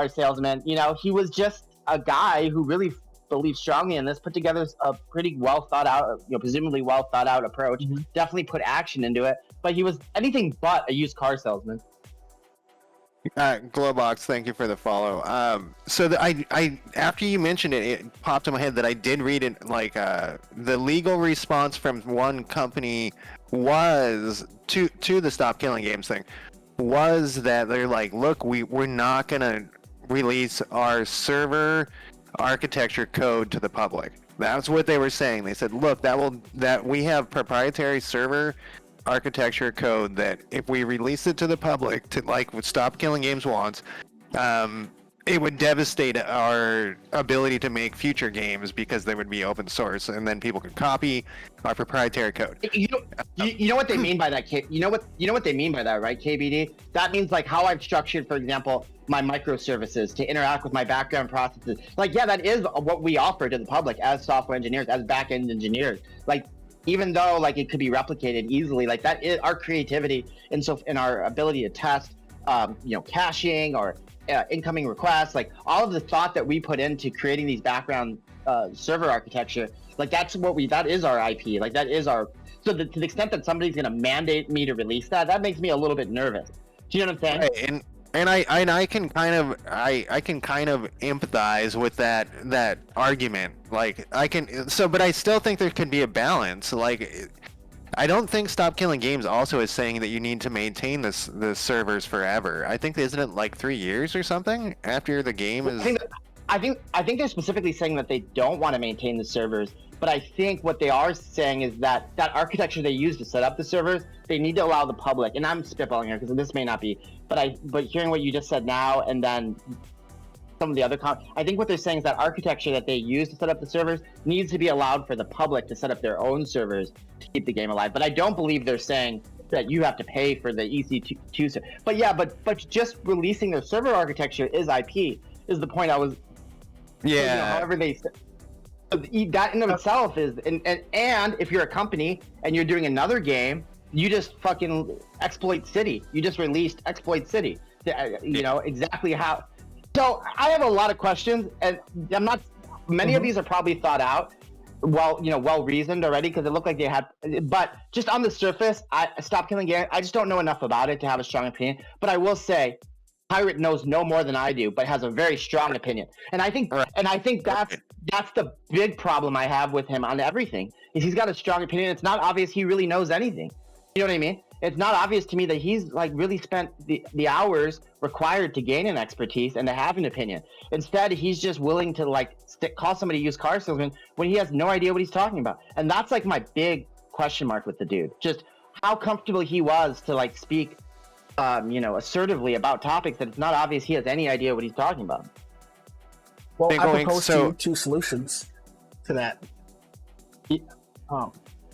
salesman. He was just a guy who really believed strongly in this, put together a pretty well thought out, presumably well thought out approach, definitely put action into it, but he was anything but a used car salesman. Glowbox, thank you for the follow. So I after you mentioned it, it popped in my head that I did read it. Like, the legal response from one company was to the Stop Killing Games thing was that they're like, look, we're not gonna release our server architecture code to the public. That's what they were saying. They said, look, that we have proprietary server architecture code that if we release it to the public, to, like, what Stop Killing Games wants, it would devastate our ability to make future games because they would be open source, and then people could copy our proprietary code. You know what they mean by that, you know what they mean by that, right, KBD? That means, like, how I've structured, for example, my microservices to interact with my background processes. Like, yeah, that is what we offer to the public as software engineers, as back-end engineers. Like, even though, like, it could be replicated easily, like, that is our creativity, and so in our ability to test, caching or incoming requests, like, all of the thought that we put into creating these background server architecture, like, that is our IP, like, that is our, so to the extent that somebody's going to mandate me to release that makes me a little bit nervous. Do you know what I'm saying? Right, and I can kind of I can kind of empathize with that argument. Like I can but I still think there could be a balance. Like I don't think Stop Killing Games also is saying that you need to maintain the servers forever. I think isn't it like 3 years or something after the game is. I think they're specifically saying that they don't want to maintain the servers, but I think what they are saying is that architecture they use to set up the servers, they need to allow the public. And I'm spitballing here because this may not be, but hearing what you just said now and then some of the other I think what they're saying is that architecture that they use to set up the servers needs to be allowed for the public to set up their own servers to keep the game alive. But I don't believe they're saying that you have to pay for the EC2 server. But yeah, but just releasing their server architecture is IP, is the point I was. Yeah. However they. That in of itself is, and if you're a company and you're doing another game, you just fucking Exploit City. You just released Exploit City. You know exactly how. So I have a lot of questions, and I'm not. Many of these are probably thought out, well reasoned already, because it looked like they had. But just on the surface, Stop Killing Games. I just don't know enough about it to have a strong opinion. But I will say, Pirate knows no more than I do, but has a very strong opinion. And I think, that's the big problem I have with him on everything. Is he's got a strong opinion. It's not obvious he really knows anything. You know what I mean? It's not obvious to me that he's like really spent the hours required to gain an expertise and to have an opinion. Instead, he's just willing to like call somebody a used car salesman when he has no idea what he's talking about. And that's like my big question mark with the dude. Just how comfortable he was to like speak, assertively about topics that it's not obvious he has any idea what he's talking about. Well, I propose to you two solutions to that.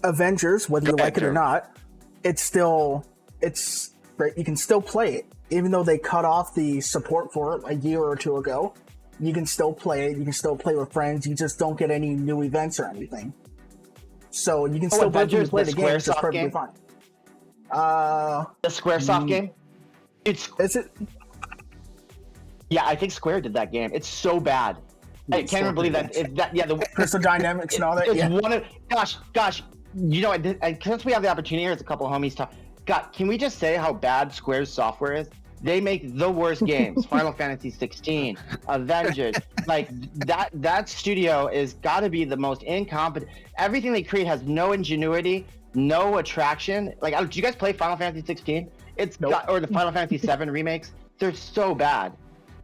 Avengers, whether you like it or not, it's great. You can still play it, even though they cut off the support for it a year or two ago. You can still play it. You can still play with friends. You just don't get any new events or anything. So you can still play the game. It's perfectly fine. The Squaresoft game. Is it? Yeah, I think Square did that game. It's so bad. I can't even believe that. The Crystal Dynamics and all that. Yeah. Gosh. Since we have the opportunity here, it's a couple of homies talk. God, can we just say how bad Square's software is? They make the worst games. Final Fantasy 16, Avengers. Like that studio is got to be the most incompetent. Everything they create has no ingenuity, no attraction. Like, do you guys play Final Fantasy 16? Or the Final Fantasy 7 remakes? They're so bad.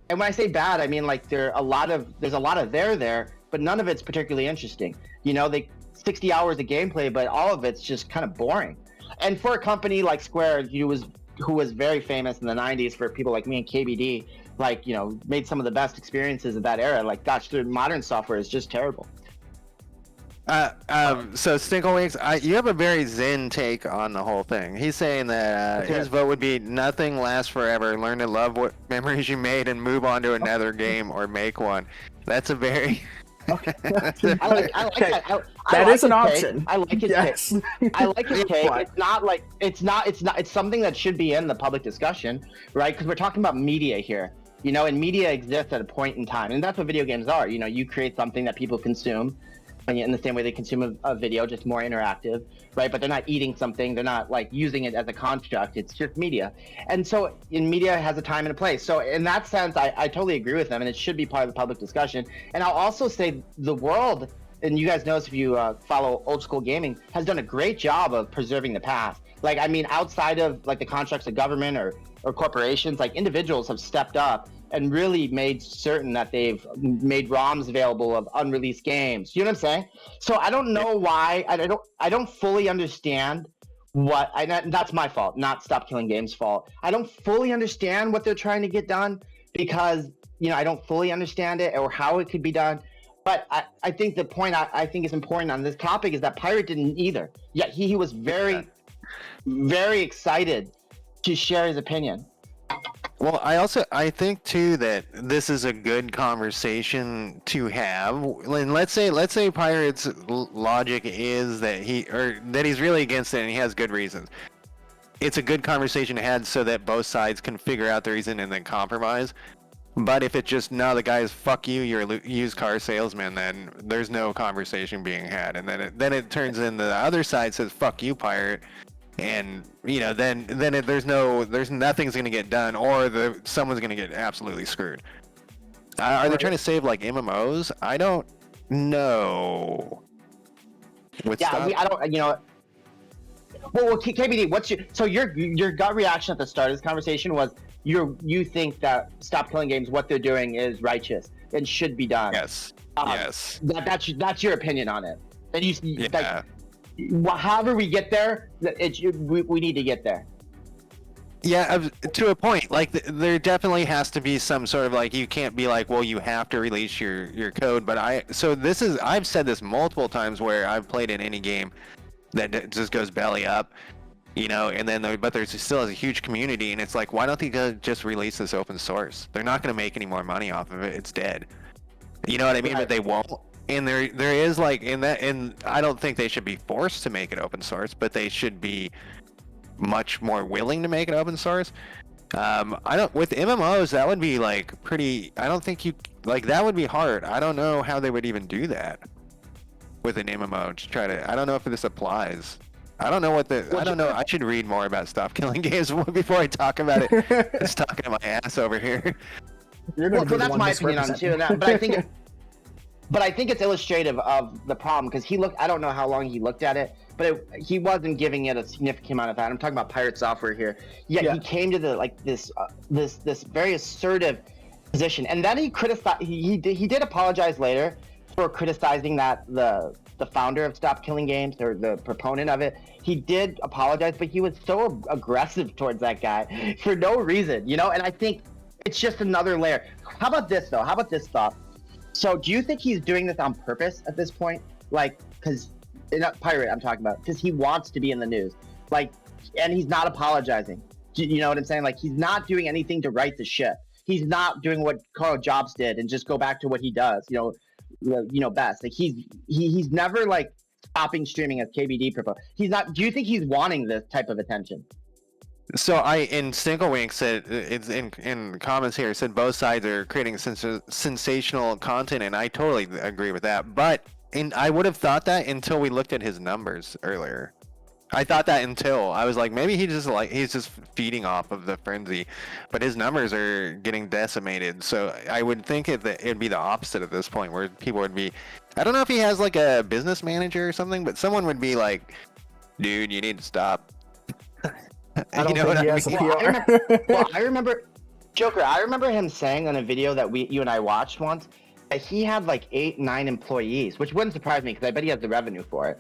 And when I say bad, I mean like there's a lot of there, but none of it's particularly interesting. 60 hours of gameplay, but all of it's just kind of boring. And for a company like Square, who was very famous in the 90s for people like me and KBD, made some of the best experiences of that era. Like, gosh, their modern software is just terrible. So Stinklewigs, you have a very zen take on the whole thing. He's saying that his vote would be nothing lasts forever. Learn to love what memories you made and move on to another game or make one. That's a very. Okay. I like that. That is an option. I like his take. I like his take. It's not like it's something that should be in the public discussion, right? Because we're talking about media here. And media exists at a point in time, and that's what video games are. You create something that people consume. In the same way they consume a video, just more interactive, right? But they're not eating something. They're not like using it as a construct. It's just media. And so media has a time and a place. So in that sense, I totally agree with them, and it should be part of the public discussion. And I'll also say the world, and you guys know this if you follow old school gaming, has done a great job of preserving the past. Like, I mean, outside of like the contracts of government or corporations, like individuals have stepped up and really made certain that they've made ROMs available of unreleased games. You know what I'm saying? So I don't know why. I don't fully understand that's my fault, not Stop Killing Games' fault. I don't fully understand what they're trying to get done because, I don't fully understand it or how it could be done. But I think the point I think is important on this topic is that Pirate didn't either. Yet he was very, very excited to share his opinion. Well, I think too that this is a good conversation to have. And let's say Pirate's logic is that he's really against it and he has good reasons. It's a good conversation to have so that both sides can figure out the reason and then compromise. But if it's just the guy's fuck you, you're a used car salesman, then there's no conversation being had, and then it turns into the other side says fuck you, Pirate. and there's nothing's going to get done, or someone's going to get absolutely screwed. Are they trying to save like MMOs? I don't know. With Yeah, I don't. Well, KBD, your gut reaction at the start of this conversation was you think that Stop Killing Games, what they're doing is righteous and should be done. Yes. Yes. That's your opinion on it. And Yeah. However we get there, we need to get there. Yeah, to a point. Like there definitely has to be some sort of like, you can't be like, well, you have to release your code. But I've said this multiple times where I've played in any game that just goes belly up, and then but there's still a huge community, and it's like, why don't they just release this open source? They're not going to make any more money off of it. It's dead. You know what I mean? Right. But they won't. And there is like and I don't think they should be forced to make it open source, but they should be much more willing to make it open source. With MMOs, that would be like pretty. I don't think that would be hard. I don't know how they would even do that with an MMO to try to. I don't know if this applies. I don't know I don't know. I should read more about Stop Killing Games before I talk about it. Just talking to my ass over here. Well, that's my opinion on it too. But I think it's illustrative of the problem, because I don't know how long he looked at it, but he wasn't giving it a significant amount of time. I'm talking about Pirate Software here. Yeah. He came to this very assertive position, and then he criticized. He did apologize later for criticizing that the founder of Stop Killing Games, or the proponent of it. He did apologize, but he was so aggressive towards that guy for no reason, And I think it's just another layer. How about this though? How about this thought? So do you think he's doing this on purpose at this point? Like, because, not Pirate I'm talking about, because he wants to be in the news. Like, and he's not apologizing. You know what I'm saying? Like, he's not doing anything to right the ship. He's not doing what Carl Jobs did and just go back to what he does, best. Like, he's never like stopping streaming as KBD proposed. He's not. Do you think he's wanting this type of attention? So in Singlewink said, it's in the comments here, said both sides are creating sensational content, and I totally agree with that. But I would have thought that until we looked at his numbers earlier. I thought that until I was like, maybe he's just feeding off of the frenzy, but his numbers are getting decimated. So I would think it'd be the opposite at this point, where people would be, I don't know if he has like a business manager or something, but someone would be like, dude, you need to stop. I don't think he has a PR. I remember, Joker, I remember him saying on a video that you and I watched once that he had like 8-9 employees, which wouldn't surprise me because I bet he has the revenue for it.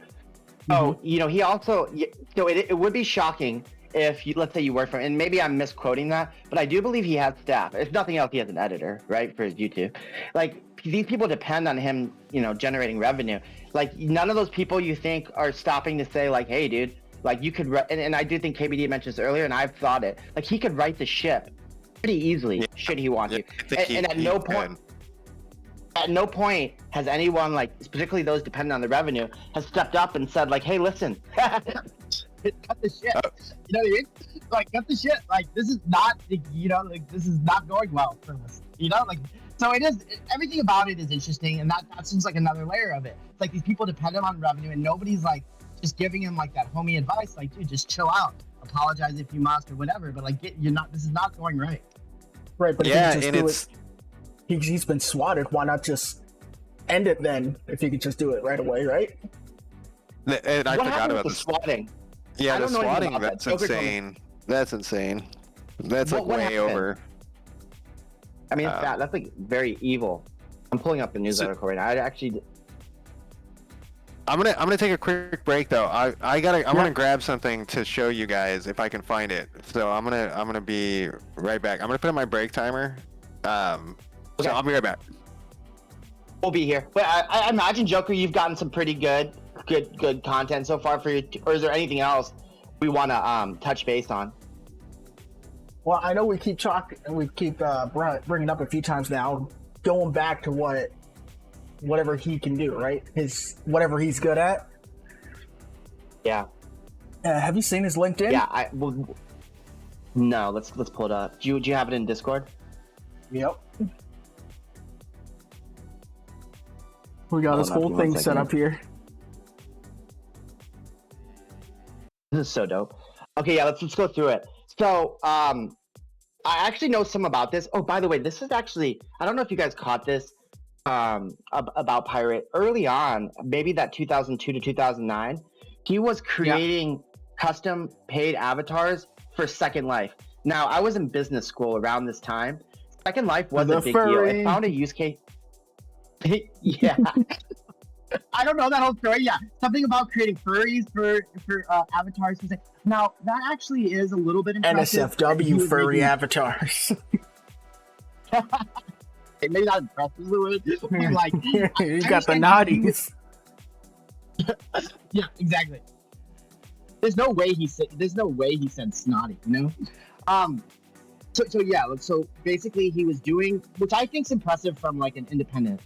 So, he also, so it would be shocking if let's say you work for him, and maybe I'm misquoting that, but I do believe he has staff. If nothing else, he has an editor, right, for his YouTube. Like, these people depend on him, generating revenue. Like, none of those people you think are stopping to say like, hey, dude, like, you could, and I do think KBD mentioned this earlier, and I've thought it, like, he could right the ship pretty easily, should he want to. And at no point has anyone, like, particularly those dependent on the revenue, has stepped up and said like, hey, listen, cut the shit. You know what I mean? Like, cut the shit. Like, this is not, this is not going well for us. So it is, everything about it is interesting, and that seems like another layer of it. It's like these people depend on revenue, and nobody's like just giving him like that homie advice, like, dude, just chill out, apologize if you must or whatever, but like, this is not going right. Right, but yeah, if he can just do it, he's been swatted. Why not just end it then? If he could just do it right away, right? And I forgot about the swatting. Yeah, the swatting. That's insane. That's insane. That's like way over. I mean, that's like very evil. I'm pulling up the news article right now. I'm gonna take a quick break though. I'm gonna grab something to show you guys if I can find it. So I'm gonna be right back. I'm gonna put in my break timer. So I'll be right back. We'll be here. But I imagine, Joker, you've gotten some pretty good content so far for you. Or is there anything else we want to touch base on? Well, I know we keep talking, and we keep bringing up a few times now, going back to whatever he can do, right? Whatever he's good at. Yeah. Have you seen his LinkedIn? Yeah. No. Let's pull it up. Do you have it in Discord? Yep. We got this whole thing set up here. This is so dope. Okay, yeah, let's go through it. So, I actually know some about this. Oh, by the way, this is actually, I don't know if you guys caught this about Pirate early on, maybe that 2002 to 2009. He was creating custom paid avatars for Second Life. Now, I was in business school around this time. Second Life was a big deal. It found a use case. Yeah. I don't know that whole story. Yeah, something about creating furries for avatars. Now that actually is a little bit impressive. NSFW furry avatars. Maybe not impressive. Like you got the naughties. Yeah, exactly. There's no way he said snotty. You know. So yeah. So basically, he was doing, which I think is impressive from like an independent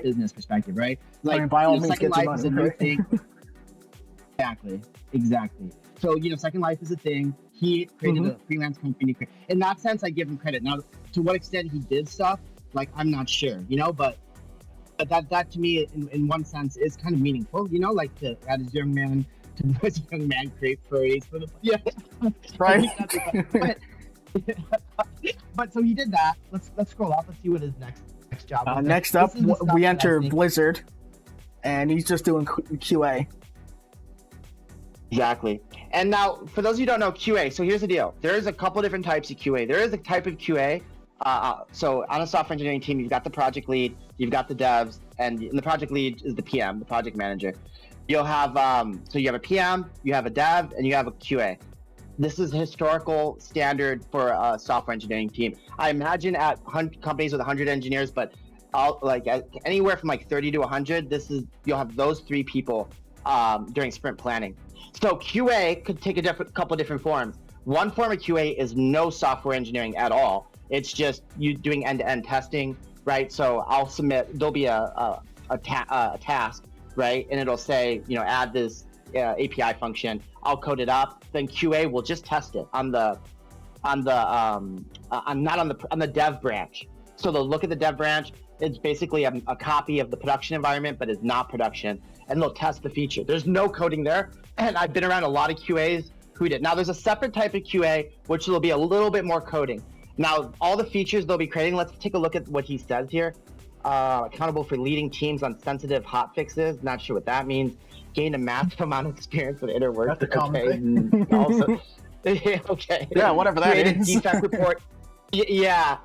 business perspective, right? Like, I mean, by all means, Second get Life is a new thing. Exactly. So, Second Life is a thing. He created a freelance company. In that sense, I give him credit. Now, to what extent he did stuff, like, I'm not sure, but that to me, in one sense, is kind of meaningful, like to add his young man create furries for the right. But so he did that. Let's scroll up. Let's see what his next job is. Next up, we enter Blizzard, and he's just doing QA. Exactly. And now, for those of you who don't know QA, so here's the deal. There's a couple different types of QA. There is a type of QA. So on a software engineering team, you've got the project lead, you've got the devs, and the project lead is the PM, the project manager. You'll have, so you have a PM, you have a dev, and you have a QA. This is historical standard for a software engineering team. I imagine at companies with 100 engineers, but anywhere from 30 to 100, you'll have those three people during sprint planning. So QA could take a couple different forms. One form of QA is no software engineering at all. It's just you doing end-to-end testing, right? So I'll submit. There'll be a task, right? And it'll say, add this API function. I'll code it up. Then QA will just test it on the dev branch. So they'll look at the dev branch. It's basically a copy of the production environment, but it's not production. And they'll test the feature. There's no coding there. And I've been around a lot of QAs who did. Now there's a separate type of QA, which will be a little bit more coding. Now, all the features they'll be creating, let's take a look at what he says here. Accountable for leading teams on sensitive hot fixes. Not sure what that means. Gained a massive amount of experience with inner work. Okay. Also, okay. Yeah, whatever that Created is. defect report. Yeah.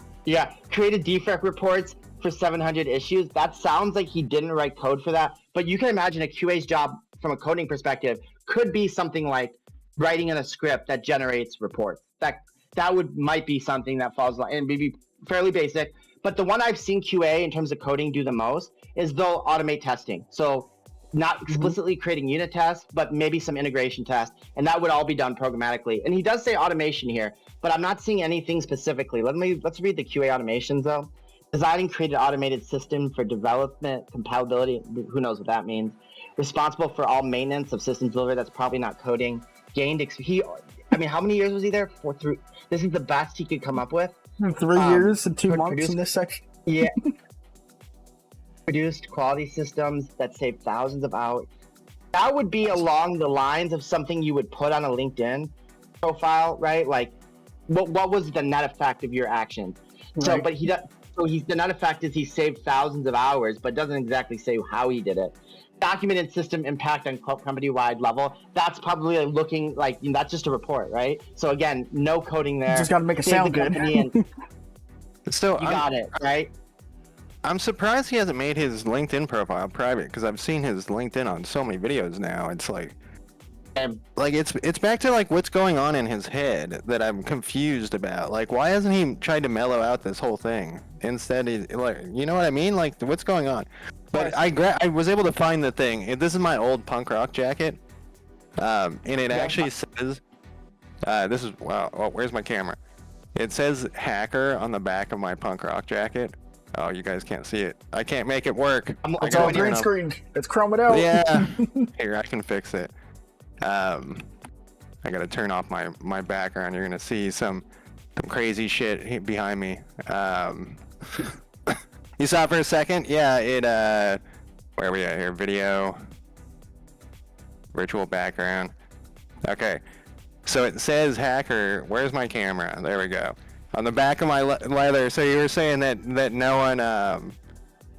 Created defect reports for 700 issues. That sounds like he didn't write code for that. But you can imagine a QA's job from a coding perspective could be something like writing in a script that generates reports. That might be something that falls and maybe fairly basic. But the one I've seen QA in terms of coding do the most is they'll automate testing. So not explicitly creating unit tests, but maybe some integration tests. And that would all be done programmatically. And he does say automation here, but I'm not seeing anything specifically. Let's read the QA automations though. Design and create an automated system for development, compatibility. Who knows what that means. Responsible for all maintenance of systems delivered. That's probably not coding. How many years was he there? This is the best he could come up with. 3 years and 2 months in this section. Yeah. Produced quality systems that save thousands of hours. That would be along the lines of something you would put on a LinkedIn profile, right? Like, what was the net effect of your actions? Right. So, but the net effect is he saved thousands of hours, but doesn't exactly say how he did it. Documented system impact on company-wide level. That's probably looking like that's just a report, right? So again, no coding there. You just got to make it sound good. So you got it, right? I'm surprised he hasn't made his LinkedIn profile private because I've seen his LinkedIn on so many videos now. It's like it's back to what's going on in his head that I'm confused about. Like, why hasn't he tried to mellow out this whole thing? Instead, you know what I mean? Like, what's going on? But I was able to find the thing. This is my old punk rock jacket, and it actually says, "This is wow. Oh, where's my camera?" It says "hacker" on the back of my punk rock jacket. Oh, you guys can't see it. I can't make it work. It's all green screen. It's chromed out. Yeah. Here, I can fix it. I gotta turn off my background. You're gonna see some crazy shit behind me. You saw it for a second? Yeah, where are we at here? Video. Virtual background. Okay. So it says hacker. Where's my camera? There we go. On the back of my leather. So you were saying that no one.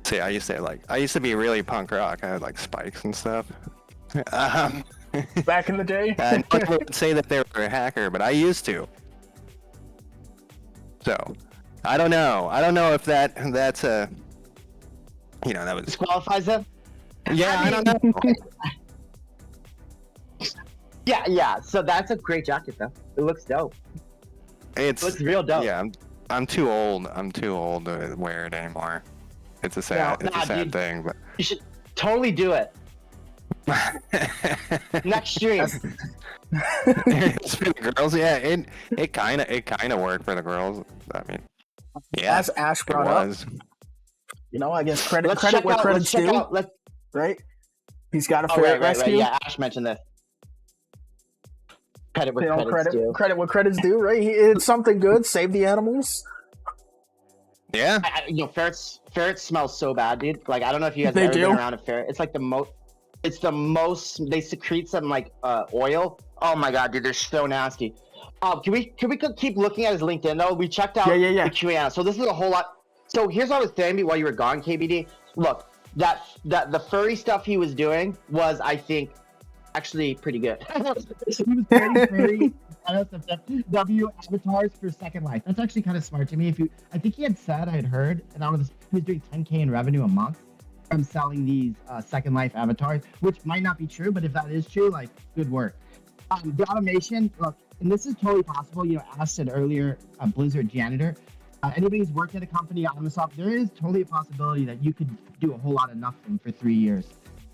See, I used to be really punk rock. I had like spikes and stuff. Um, Back in the day. no one would say that they were a hacker, but I used to. So I don't know. I don't know if that's a. That was. Disqualifies them. Yeah, I don't know. Yeah. So that's a great jacket, though. It looks dope. It looks real dope. Yeah, I'm too old. I'm too old to wear it anymore. It's a sad, dude, thing. But you should totally do it next stream. It's for the girls. Yeah, it kind of worked for the girls. I mean, yeah, as Ash brought up, I guess credit where credit's due. Right? He's got a ferret rescue. Yeah, Ash mentioned this. Credit where credit's due. Credit where credit's due, right? It's something good. Save the animals. Yeah. Ferrets smell so bad, dude. Like, I don't know if you guys have ever been around a ferret. It's like the most. It's the most. They secrete some like oil. Oh my god, dude, they're so nasty. Can we keep looking at his LinkedIn though? We checked out the QA. So this is a whole lot. So here's what I was saying while you were gone, KBD. Look, that the furry stuff he was doing was, I think, actually pretty good. He was very furry. W avatars for Second Life. That's actually kind of smart to me. I think he had said, I had heard, and he was doing 10K in revenue a month from selling these Second Life avatars, which might not be true, but if that is true, like, good work. The automation, look, and this is totally possible. Ash said earlier, Blizzard janitor. Anybody who's worked at a company, Microsoft, there is totally a possibility that you could do a whole lot of nothing for 3 years.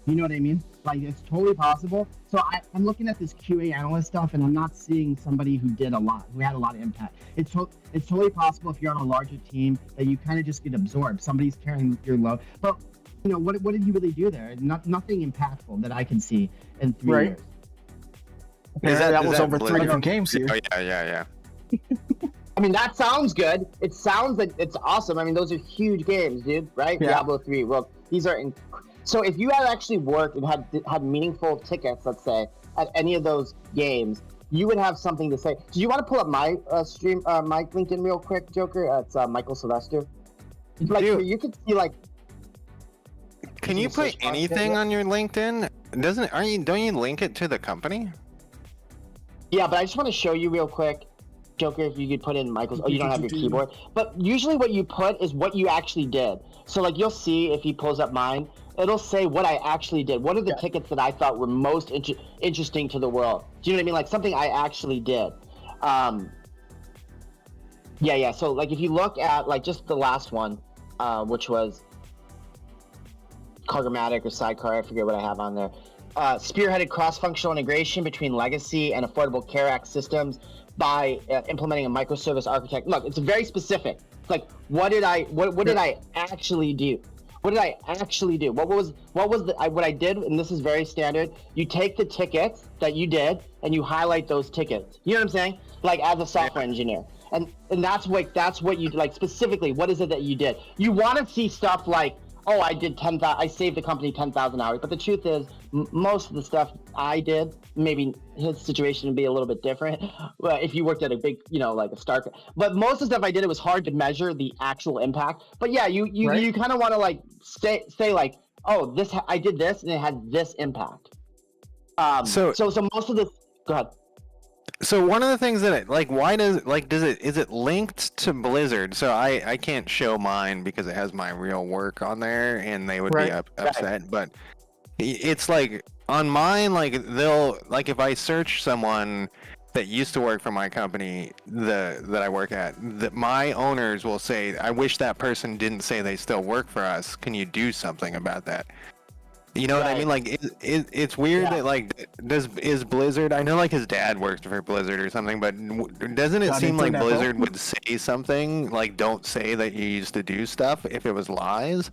You know what I mean? Like, it's totally possible. So I'm looking at this QA analyst stuff, and I'm not seeing somebody who had a lot of impact. It's totally possible if you're on a larger team that you kind of just get absorbed. Somebody's carrying your load. But, what did you really do there? Nothing impactful that I can see in 3 years. That was over 3 different games here. Oh, yeah. I mean, that sounds good. It sounds like it's awesome. I mean, those are huge games, dude, right? Yeah. Diablo 3. Well, these are... So if you had actually worked and had meaningful tickets, let's say, at any of those games, you would have something to say. Do you want to pull up my stream, my LinkedIn real quick, Joker? It's Michael Sylvester. Like, you could see, like... Can you put anything on your LinkedIn? Don't you link it to the company? Yeah, but I just want to show you real quick, Joker, if you could put in Michael's... Oh, you don't have your keyboard. But usually what you put is what you actually did. So, like, you'll see if he pulls up mine, it'll say what I actually did. What are the tickets that I thought were most interesting to the world? Do you know what I mean? Like, something I actually did. Yeah. So, like, if you look at, like, just the last one, which was Cargomatic or Sidecar, I forget what I have on there. Spearheaded cross-functional integration between legacy and Affordable Care Act systems by implementing a microservice architect. Look, it's very specific. It's like, what did I actually do? What did I actually do? What I did, and this is very standard, you take the tickets that you did and you highlight those tickets. You know what I'm saying? Like, as a software engineer. And that's what you, like, specifically, what is it that you did? You want to see stuff like, oh, I saved the company 10,000 hours. But the truth is, most of the stuff I did, maybe his situation would be a little bit different. If you worked at a big, like a Stark. But most of the stuff I did, it was hard to measure the actual impact. But yeah, you kind of want to, like, say like, oh, I did this and it had this impact. So most of this, go ahead. So one of the things that is it linked to Blizzard? So I can't show mine because it has my real work on there, and they would be upset. Right. But it's like on mine, like if I search someone that used to work for my company that I work at, that my owners will say, I wish that person didn't say they still work for us. Can you do something about that? You know what I mean? Like, it's weird that, like, is Blizzard... I know, like, his dad works for Blizzard or something, but doesn't it seem like Blizzard would say something, like, don't say that you used to do stuff if it was lies?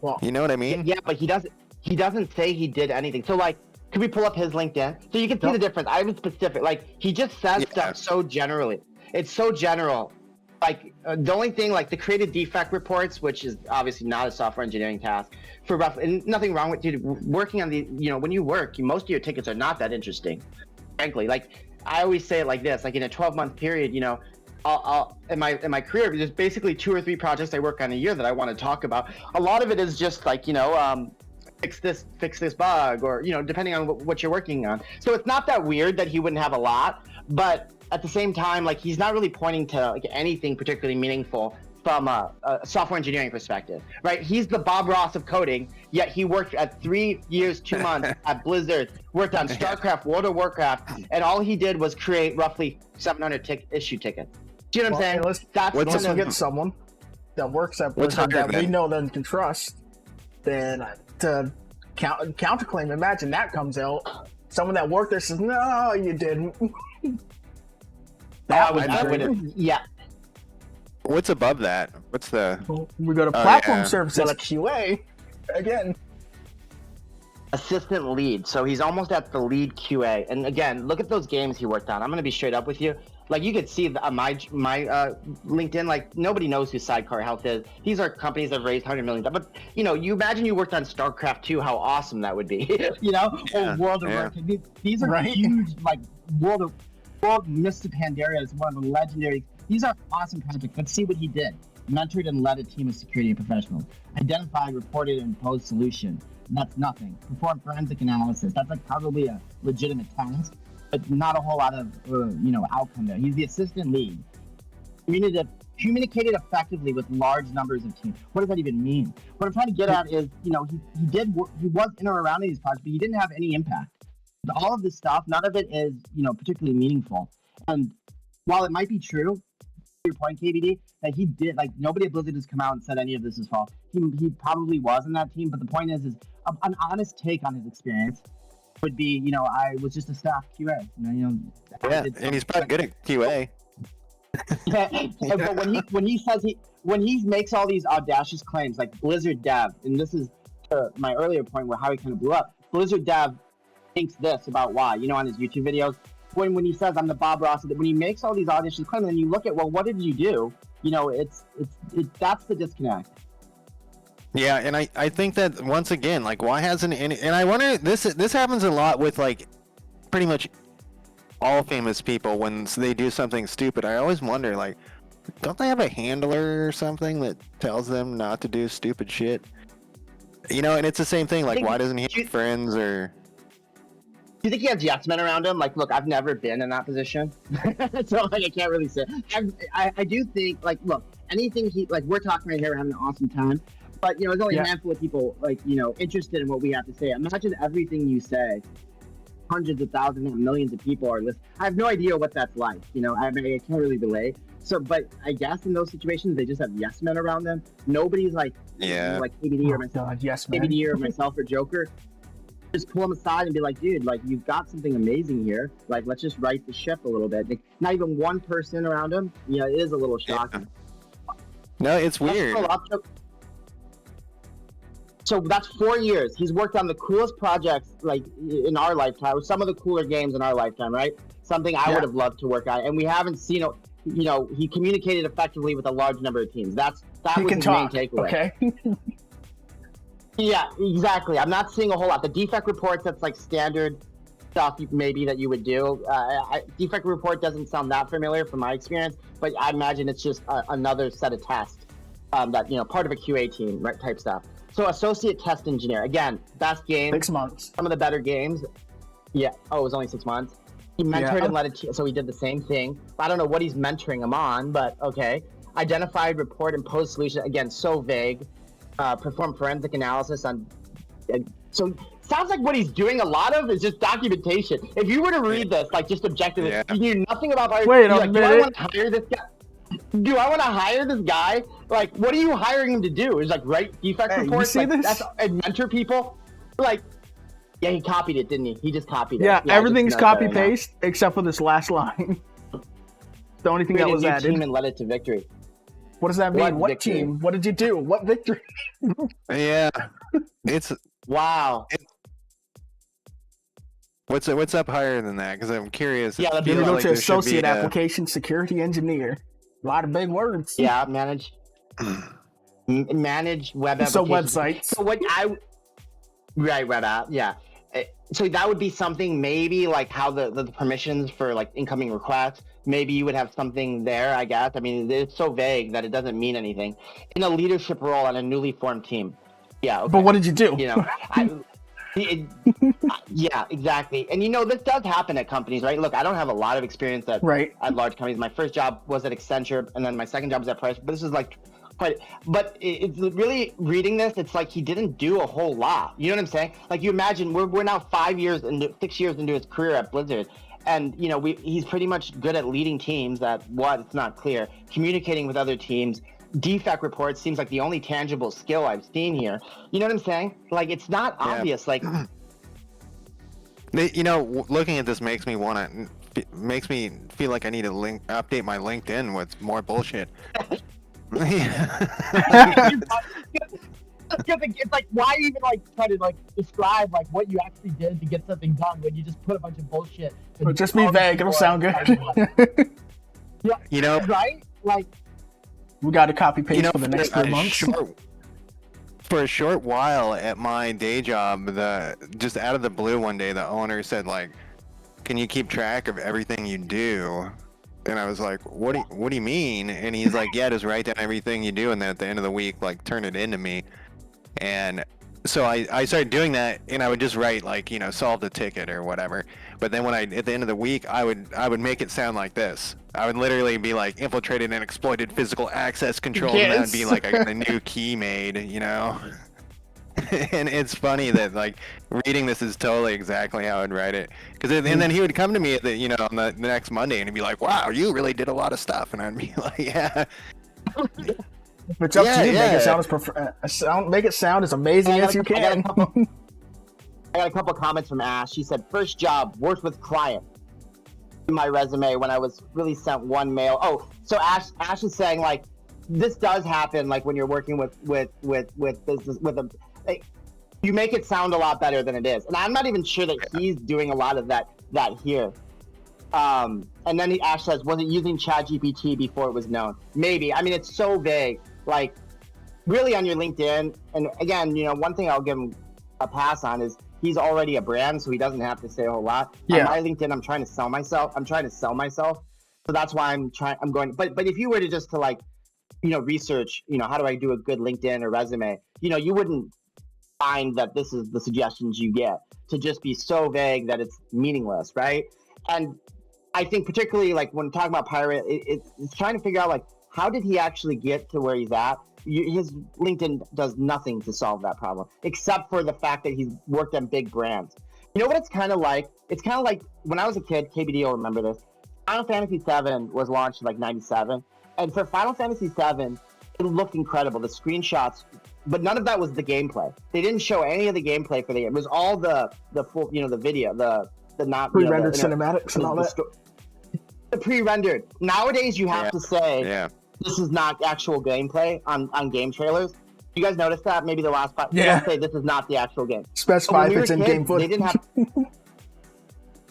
Well, you know what I mean? Yeah, but he doesn't say he did anything. So, like, can we pull up his LinkedIn? So you can see the difference. I was specific. Like, he just says stuff so generally. It's so general. Like, the only thing, like, the created defect reports, which is obviously not a software engineering task, for roughly, and nothing wrong with, dude, working on the, when you work, most of your tickets are not that interesting, frankly. Like, I always say it like this, like in a 12-month period, you know, I'll in my career, there's basically 2 or 3 projects I work on a year that I want to talk about. A lot of it is just like, you know, fix this bug, or, you know, depending on what you're working on. So it's not that weird that he wouldn't have a lot, but at the same time, like, he's not really pointing to like anything particularly meaningful from a software engineering perspective, right? He's the Bob Ross of coding, yet he worked at 3 years, 2 months at Blizzard, worked on StarCraft, World of Warcraft, and all he did was create roughly 700 issue tickets. Do you know what I'm saying? Let's get someone that works at Blizzard that we know that can trust, then to counterclaim. Imagine that comes out. Someone that worked there says, "No, you didn't." That would yeah. What's above that? What's the? We go to platform services QA again. Assistant lead. So he's almost at the lead QA. And again, look at those games he worked on. I'm going to be straight up with you. Like, you could see my LinkedIn, like, nobody knows who Sidecar Health is. These are companies that have raised $100 million. But, you know, you imagine you worked on StarCraft 2, how awesome that would be, you know? Yeah, or World of Warcraft. These are huge, like, World Mr. Pandaria is one of the legendary. These are awesome projects. Let's see what he did. Mentored and led a team of security professionals. Identified, reported, and proposed solution. That's nothing. Performed forensic analysis. That's like probably a legitimate task, but not a whole lot of outcome there. He's the assistant lead. Communicated effectively with large numbers of teams. What does that even mean? What I'm trying to get at is, you know, he was in or around these projects, but he didn't have any impact. All of this stuff, none of it is, you know, particularly meaningful. And while it might be true, your point, KBD, that he did, like, nobody at Blizzard has come out and said any of this is false. He probably was in that team, but the point is an honest take on his experience would be, you know, I was just a staff QA. Yeah, and he's probably good at QA. But when he makes all these audacious claims, like Blizzard Dev, and this is to my earlier point where how he kind of blew up. Blizzard Dev thinks this about why, you know, on his YouTube videos. When he says I'm the Bob Ross, when he makes all these audacious claims, and you look at, well, what did you do? You know, it's that's the disconnect. Yeah, and I think that once again, like, why hasn't any? And I wonder, this happens a lot with, like, pretty much all famous people when they do something stupid. I always wonder, like, don't they have a handler or something that tells them not to do stupid shit? You know, and it's the same thing. Like, why doesn't he have friends or? Do you think he has yes men around him? Like, look, I've never been in that position, so like I can't really say. I do think, like, look, anything we're talking right here, we're having an awesome time, but, you know, there's only a handful of people, like, you know, interested in what we have to say. Imagine everything you say. Hundreds of thousands and millions of people are listening. I have no idea what that's like. You know, I mean, I can't really relate. So, but I guess in those situations, they just have yes men around them. Nobody's like, like KBD or myself, KBD or myself or Joker. Just pull them aside and be like, dude, like, you've got something amazing here. Like, let's just right the ship a little bit. Like, not even one person around him. You know, it is a little shocking. Yeah. No, it's weird. So that's 4 years. He's worked on the coolest projects, like, in our lifetime, some of the cooler games in our lifetime, right? Something I would have loved to work on. And we haven't seen it. You know, he communicated effectively with a large number of teams. That was his main takeaway. Okay. Yeah, exactly. I'm not seeing a whole lot. The defect reports, that's like standard stuff maybe that you would do. Defect report doesn't sound that familiar from my experience, but I imagine it's just another set of tests that, you know, part of a QA team, right, type stuff. So associate test engineer, again, best game. 6 months. Some of the better games. Yeah. Oh, it was only 6 months. He mentored and led a team, so he did the same thing. I don't know what he's mentoring him on, but okay. Identified, report, and pose solution. Again, so vague. Perform forensic analysis on. So sounds like what he's doing a lot of is just documentation. If you were to read this, like, just objectively, you knew nothing about. Wait a minute. Do I want to hire this guy? Do I want to hire this guy? Like, what are you hiring him to do? Is like write defect reports, like, and mentor people? Like, yeah, he copied it, didn't he? He just copied it. Yeah, everything's copy paste except for this last line. The only thing that was added. Team and led it to victory. What does that mean? What team? What did you do? What victory? Yeah, it's wow. What's up higher than that? Because I'm curious. Yeah, you go to associate application security engineer. A lot of big words. Yeah, manage web applications. So websites. So what web app, yeah. So that would be something maybe like how the permissions for like incoming requests, maybe you would have something there, I guess. I mean, it's so vague that it doesn't mean anything. In a leadership role on a newly formed team. Yeah, okay. But what did you do? You know, yeah, exactly. And this does happen at companies, right? Look, I don't have a lot of experience at large companies. My first job was at Accenture, and then my second job was at Price. But this is like but it's really reading this. It's like he didn't do a whole lot. You know what I'm saying? Like you imagine we're now 6 years into his career at Blizzard, and he's pretty much good at leading teams. It's not clear. Communicating with other teams. Defect reports seems like the only tangible skill I've seen here. You know what I'm saying? Like it's not obvious. Like looking at this makes me feel like I need to update my LinkedIn with more bullshit. It's like, why even try to describe what you actually did to get something done when you just put a bunch of bullshit? Just be vague. It'll sound good. Yeah, right? We got to copy paste for the next 3 months. For a short while at my day job, just out of the blue one day, the owner said "Can you keep track of everything you do?" And I was like, what do you mean? And he's like, yeah, just write down everything you do, and then at the end of the week, turn it into me. And so I started doing that, and I would just write solve the ticket or whatever. But then at the end of the week, I would make it sound like this. I would literally be infiltrated and exploited physical access control, and that would be I got a new key made, And it's funny that reading this is totally exactly how I'd write it. And then he would come to me on the next Monday, and he'd be like, "Wow, you really did a lot of stuff," and I'd be like, "Yeah." It's up to you. Make it sound as amazing as you can. I got a couple comments from Ash. She said, "First job, worked with client." In my resume, when I was really sent one mail. Oh, so Ash is saying this does happen when you're working with business with a. You make it sound a lot better than it is, and I'm not even sure that he's doing a lot of that here. And then Ash says, "Was it using ChatGPT before it was known?" Maybe. I mean, it's so vague. Really on your LinkedIn, and again, one thing I'll give him a pass on is he's already a brand, so he doesn't have to say a whole lot. Yeah. On my LinkedIn, I'm trying to sell myself. So that's why I'm going. But if you were to just research, how do I do a good LinkedIn or resume? You wouldn't find that this is the suggestions you get, to just be so vague that it's meaningless, right? And I think particularly when talking about Pirate, it's trying to figure out how did he actually get to where he's at. His LinkedIn does nothing to solve that problem, except for the fact that he's worked on big brands. You know what it's kind of like? It's kind of like when I was a kid, KBD will remember this. Final Fantasy VII was launched in 97. And for Final Fantasy VII, it looked incredible. The screenshots, but none of that was the gameplay. They didn't show any of the gameplay for the game. It was all the full, the video, the not pre-rendered cinematics and all that. The pre-rendered. Nowadays, you have to say this is not actual gameplay on game trailers. You guys notice that? Maybe the last part. Yeah. You say this is not the actual game. Specify if it's in game footage. They didn't have.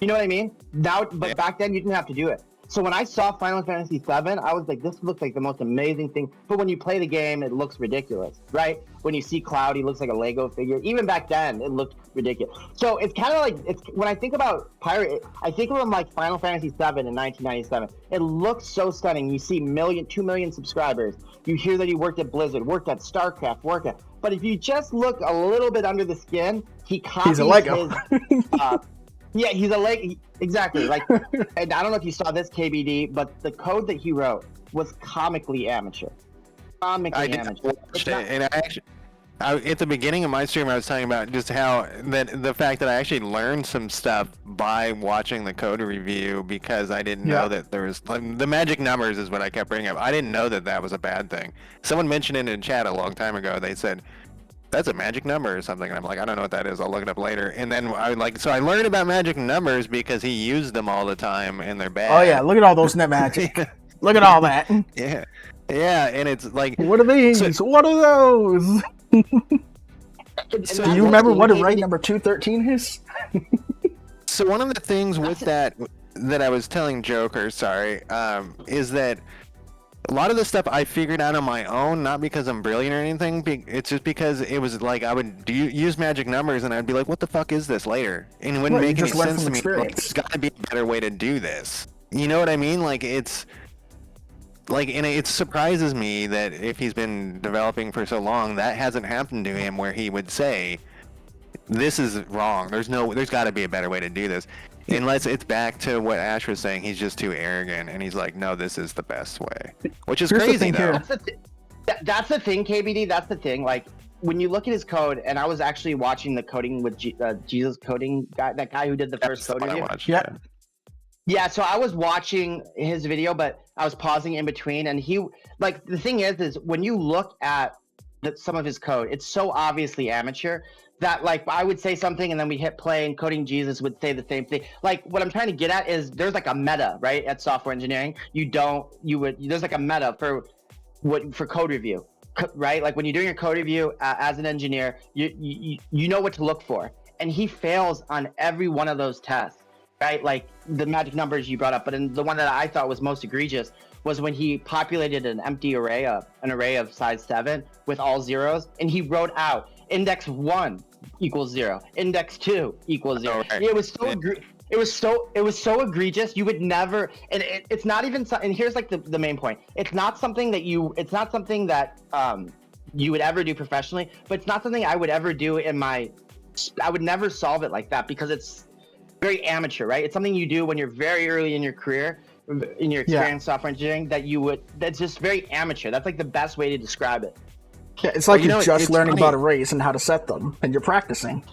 You know what I mean? Back then you didn't have to do it. So when I saw Final Fantasy VII, I was like, this looks like the most amazing thing. But when you play the game, it looks ridiculous, right? When you see Cloud, he looks like a Lego figure. Even back then, it looked ridiculous. So it's kind of when I think about Pirate, I think of him like Final Fantasy VII in 1997. It looks so stunning. You see 2 million subscribers. You hear that he worked at Blizzard, worked at StarCraft, But if you just look a little bit under the skin, he copies He's a Lego. his... Yeah, he's a late, exactly. And I don't know if you saw this, KBD, but the code that he wrote was comically amateur. Amateur. And at the beginning of my stream, I was talking about just how the fact that I actually learned some stuff by watching the code review, because I didn't know that there was the magic numbers is what I kept bringing up. I didn't know that was a bad thing. Someone mentioned it in chat a long time ago. They said, that's a magic number or something. And I'm like, I don't know what that is. I'll look it up later. And then so I learned about magic numbers because he used them all the time, and they're bad. Oh yeah, look at all those net magic. Look at all that. Yeah, and it's what are these? What are those? So you remember what a right number 213 is? So one of the things with that I was telling Joker, is that A lot of this stuff I figured out on my own, not because I'm brilliant or anything. It's just because it was like I would use magic numbers, and I'd be like, "What the fuck is this?" Later, and it wouldn't Right, you make any just learn sense from to me. Like, experience. there's got to be a better way to do this. You know what I mean? Like it's like, and it surprises me that if he's been developing for so long, that hasn't happened to him, where he would say, "This is wrong. There's got to be a better way to do this." Unless it's back to what Ash was saying, he's just too arrogant, and he's like, "No, this is the best way," which is Here's the crazy thing though. here. That's the thing, KBD. That's the thing. Like when you look at his code, and I was actually watching the coding with Jesus coding guy, that guy who did the first That's code what I review. watched. Yeah. Yeah, so I was watching his video, but I was pausing in between, and he like the thing is when you look at some of his code, it's so obviously amateur that like I would say something and then we hit play and Coding Jesus would say the same thing. Like what I'm trying to get at is there's like a meta, right? At software engineering, there's like a meta for code review, right? Like when you're doing a code review as an engineer, you know what to look for, and he fails on every one of those tests. Right, like the magic numbers you brought up, but the one that I thought was most egregious was when he populated an empty array of size 7 with all zeros, and he wrote out index 1 equals 0, index 2 equals 0. Okay. It was so egregious. You would never, and it's not even. And here's like the main point. It's not something that you would ever do professionally, but it's not something I would ever do I would never solve it like that because it's very amateur, right? It's something you do when you're very early in your career, in your experience software engineering, that's just very amateur. That's like the best way to describe it. Yeah, it's like Well, you're just it's learning funny. about arrays and how to set them, and you're practicing.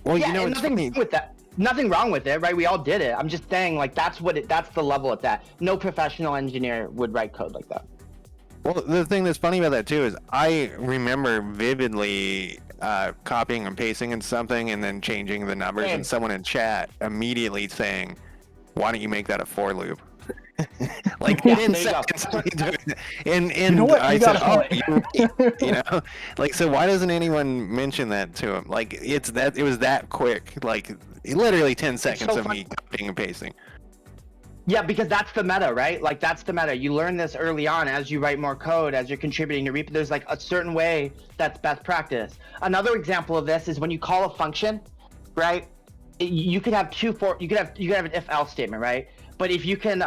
Well, Yeah, you know, and it's nothing funny. wrong with that. Nothing wrong with it, right? We all did it. I'm just saying, like that's the level at that. No professional engineer would write code like that. Well, the thing that's funny about that too is I remember vividly copying and pasting in something and then changing the numbers, Same. and someone in chat immediately saying, "Why don't you make that a for loop?" Like Yeah, 10 there you go. seconds. And know what? I You said, got a "Oh, point." you know, like so. Why doesn't anyone mention that to him? Like it was that quick. Like literally 10 seconds so of fun- me copying and pasting. Yeah, because that's the meta, right? Like that's the meta. You learn this early on as you write more code, as you're contributing to repo. There's like a certain way that's best practice. Another example of this is when you call a function, right? You could have you could have an if-else statement, right? But if you can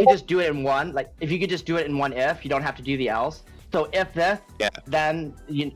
just do it in one, like if you could just do it in one if, you don't have to do the else. So if this, Yeah. then you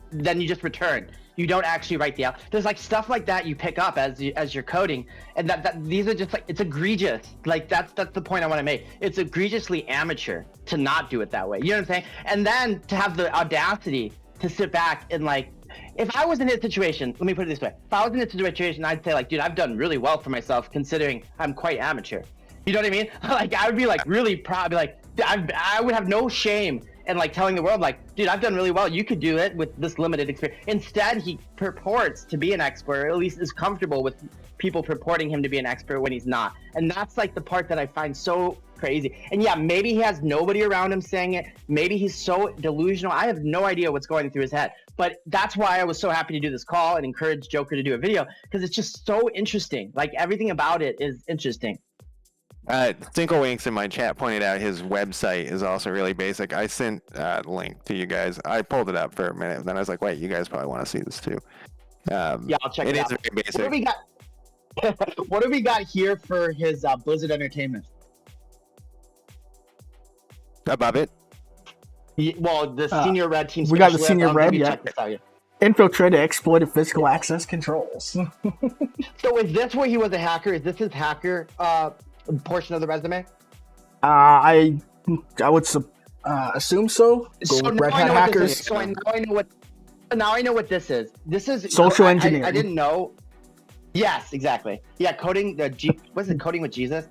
just return. You don't actually write the else. There's like stuff like that you pick up as you're coding, and that these are just like it's egregious. Like that's the point I want to make. It's egregiously amateur to not do it that way. You know what I'm saying? And then to have the audacity to sit back and like, if I was in his situation, let me put it this way: if I was in his situation, I'd say like, dude, I've done really well for myself considering I'm quite amateur. You know what I mean? Like I would be like really proud, be like I would have no shame and like telling the world like, dude, I've done really well. You could do it with this limited experience. Instead, he purports to be an expert, or at least is comfortable with people purporting him to be an expert when he's not. And that's like the part that I find so crazy. And yeah, maybe he has nobody around him saying it. Maybe he's so delusional. I have no idea what's going through his head. But that's why I was so happy to do this call and encourage Joker to do a video, because it's just so interesting. Like everything about it is interesting. Cinco in my chat pointed out his website is also really basic. I sent a link to you guys. I pulled it up for a minute, then I was like, wait, you guys probably want to see this too. Yeah, I'll check it It out. is very What do basic. we got? What do we got here for his Blizzard Entertainment? Above it, Well, the senior red team. we got the specialist. senior red, Maybe yeah. check this out, yeah. Infiltrated exploited physical access controls. So is this where he was a hacker? Is this his hacker portion of the resume? I would assume so. Go with now Red I Hat know what this hackers. is. So now I know what this is. This is Social I engineering. didn't know. Yes, exactly. Yeah, coding what's it? Coding with Jesus.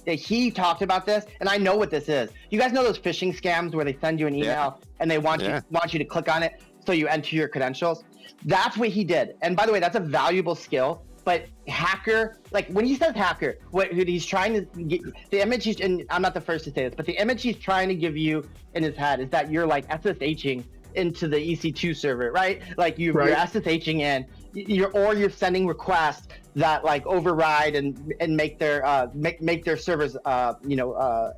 He talked about this, and I know what this is. You guys know those phishing scams where they send you an email and they want you to click on it so you enter your credentials? That's what he did. And by the way, that's a valuable skill. But hacker, like when he says hacker, what he's trying to get, the image and I'm not the first to say this, but the image he's trying to give you in his head is that you're like SSHing into the EC2 server, right? Like you're Right. SSHing in, you're sending requests that like override and make their make their servers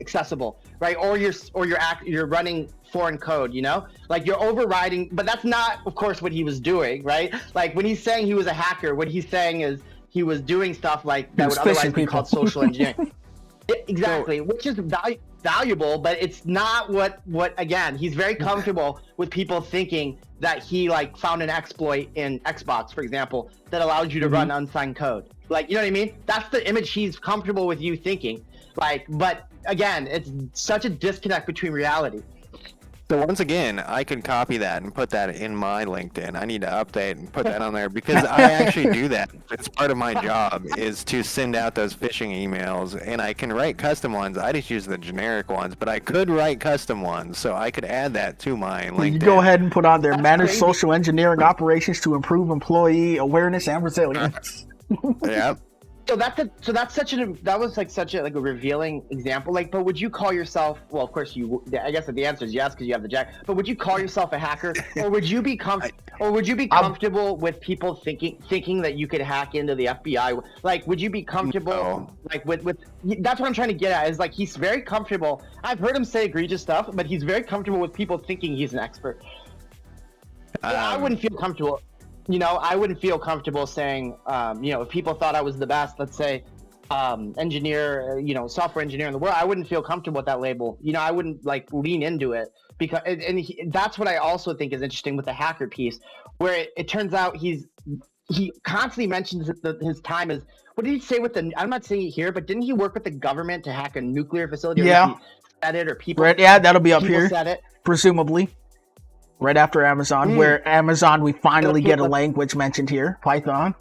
accessible, right? Or you're running foreign code, like you're overriding. But that's not, of course, what he was doing, right? Like when he's saying he was a hacker, what he's saying is he was doing stuff like that would otherwise be called social engineering. Exactly, which is valuable, but it's not what again, he's very comfortable with people thinking that he like found an exploit in Xbox, for example, that allowed you to run unsigned code. Like, you know what I mean? That's the image he's comfortable with you thinking. Like, but again, it's such a disconnect between reality. So once again, I could copy that and put that in my LinkedIn. I need to update and put that on there because I actually do that. It's part of my job is to send out those phishing emails, and I can write custom ones. I just use the generic ones, but I could write custom ones, so I could add that to my LinkedIn. You go ahead and put on there, That's manage crazy. social engineering operations to improve employee awareness and resilience. Yeah. So that was such a revealing example. Like, but would you call yourself? Well, of course I guess the answer is yes because you have the jack. But would you call yourself a hacker, or would you be comfortable with people thinking that you could hack into the FBI? Like, would you be comfortable? No. Like with that's what I'm trying to get at. Is like he's very comfortable. I've heard him say egregious stuff, but he's very comfortable with people thinking he's an expert. I wouldn't feel comfortable. I wouldn't feel comfortable saying, if people thought I was the best, let's say, engineer, software engineer in the world, I wouldn't feel comfortable with that label. I wouldn't like lean into it because, that's what I also think is interesting with the hacker piece, where it turns out he constantly mentions that his time is, what did he say I'm not saying it here, but didn't he work with the government to hack a nuclear facility? Yeah. Or he said it, or people. Right, yeah, that'll be up people here, said it. presumably. Right after Amazon, where Amazon, we finally get a language mentioned here, Python.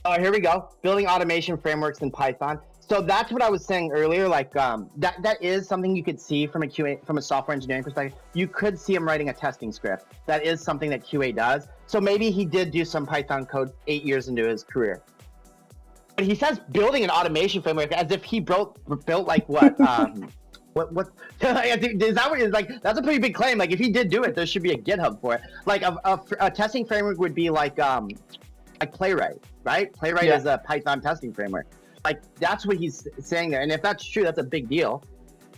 Oh, here we go. Building automation frameworks in Python. So that's what I was saying earlier. Like that is something you could see from a software engineering perspective. You could see him writing a testing script. That is something that QA does. So maybe he did do some Python code 8 years into his career. But he says building an automation framework as if he built like what? What is that? What is like? That's a pretty big claim. Like if he did do it, there should be a GitHub for it. Like a testing framework would be like Playwright, right? Playwright is a Python testing framework. Like that's what he's saying there. And if that's true, that's a big deal.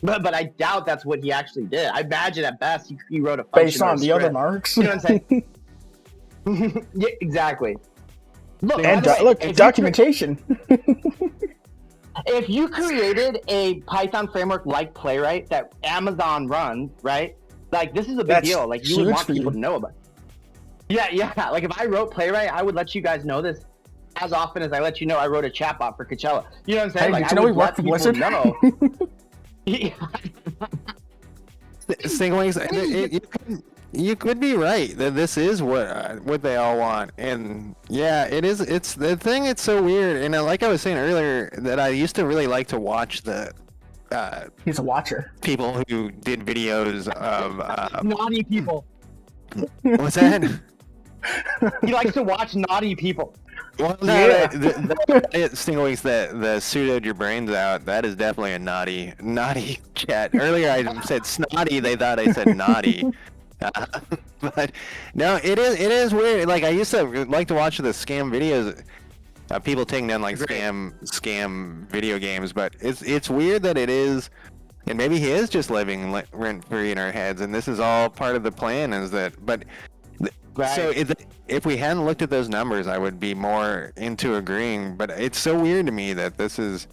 But I doubt that's what he actually did. I imagine at best he wrote a function Based on the other marks. You know what I'm saying? Yeah, exactly. Look, And by the way, look, if you documentation. If you created a Python framework like Playwright that Amazon runs, right? Like this is a big That's deal. Like you would huge want for people you. to know about it. Yeah. Like if I wrote Playwright, I would let you guys know this as often as I let you know I wrote a chatbot for Coachella. You know what I'm saying? Hey, like did you know I we would work let for people Blizzard? know. Yeah. Stinglings, you could be right that this is what they all want, and yeah, it is. It's the thing. It's so weird, and like I was saying earlier, that I used to really like to watch the He's a watcher. people who did videos of Naughty people. what's that? He likes to watch naughty people. Well, no, Yeah. the Stinglings that the pseudoed your brains out. That is definitely a naughty chat. Earlier I said snotty. They thought I said naughty. But no, it is weird. Like I used to like to watch the scam videos, people taking down like scam video games. But it's weird that it is, and maybe he is just living rent free in our heads, and this is all part of the plan. Is that? But Right. so if we hadn't looked at those numbers, I would be more into agreeing. But it's so weird to me that this is,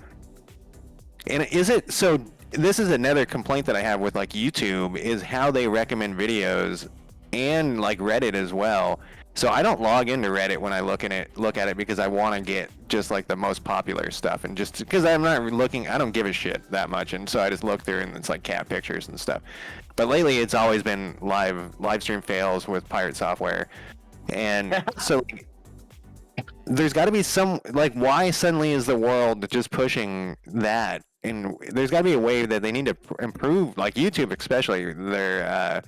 and is it so? This is another complaint that I have with like YouTube is how they recommend videos, and like Reddit as well. So I don't log into Reddit when I look at it because I want to get just like the most popular stuff, and just because I'm not looking, I don't give a shit that much, and so I just look through and it's like cat pictures and stuff. But lately it's always been live stream fails with pirate software, and so like, there's got to be some like why suddenly is the world just pushing that. And there's got to be a way that they need to improve, like YouTube especially, their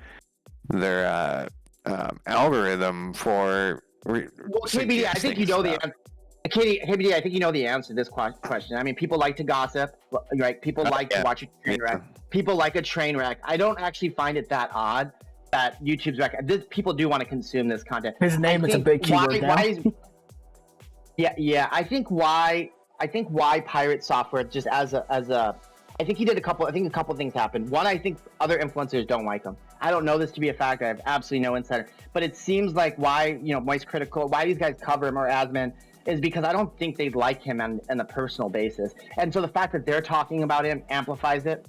algorithm for. Well, KBD, I think you know the answer. KBD, I think you know the answer to this question. I mean, people like to gossip, right? People like to watch a train wreck. People like a train wreck. I don't actually find it that odd that YouTube's people do want to consume this content. His name is a big keyword now. I think why Pirate Software just as a I think he did a couple of things happened. One, I think other influencers don't like him. I don't know this to be a fact. I have absolutely no insight. But it seems like why, Moist Critical, why these guys cover him or Asman is because I don't think they like him on a personal basis. And so the fact that they're talking about him amplifies it.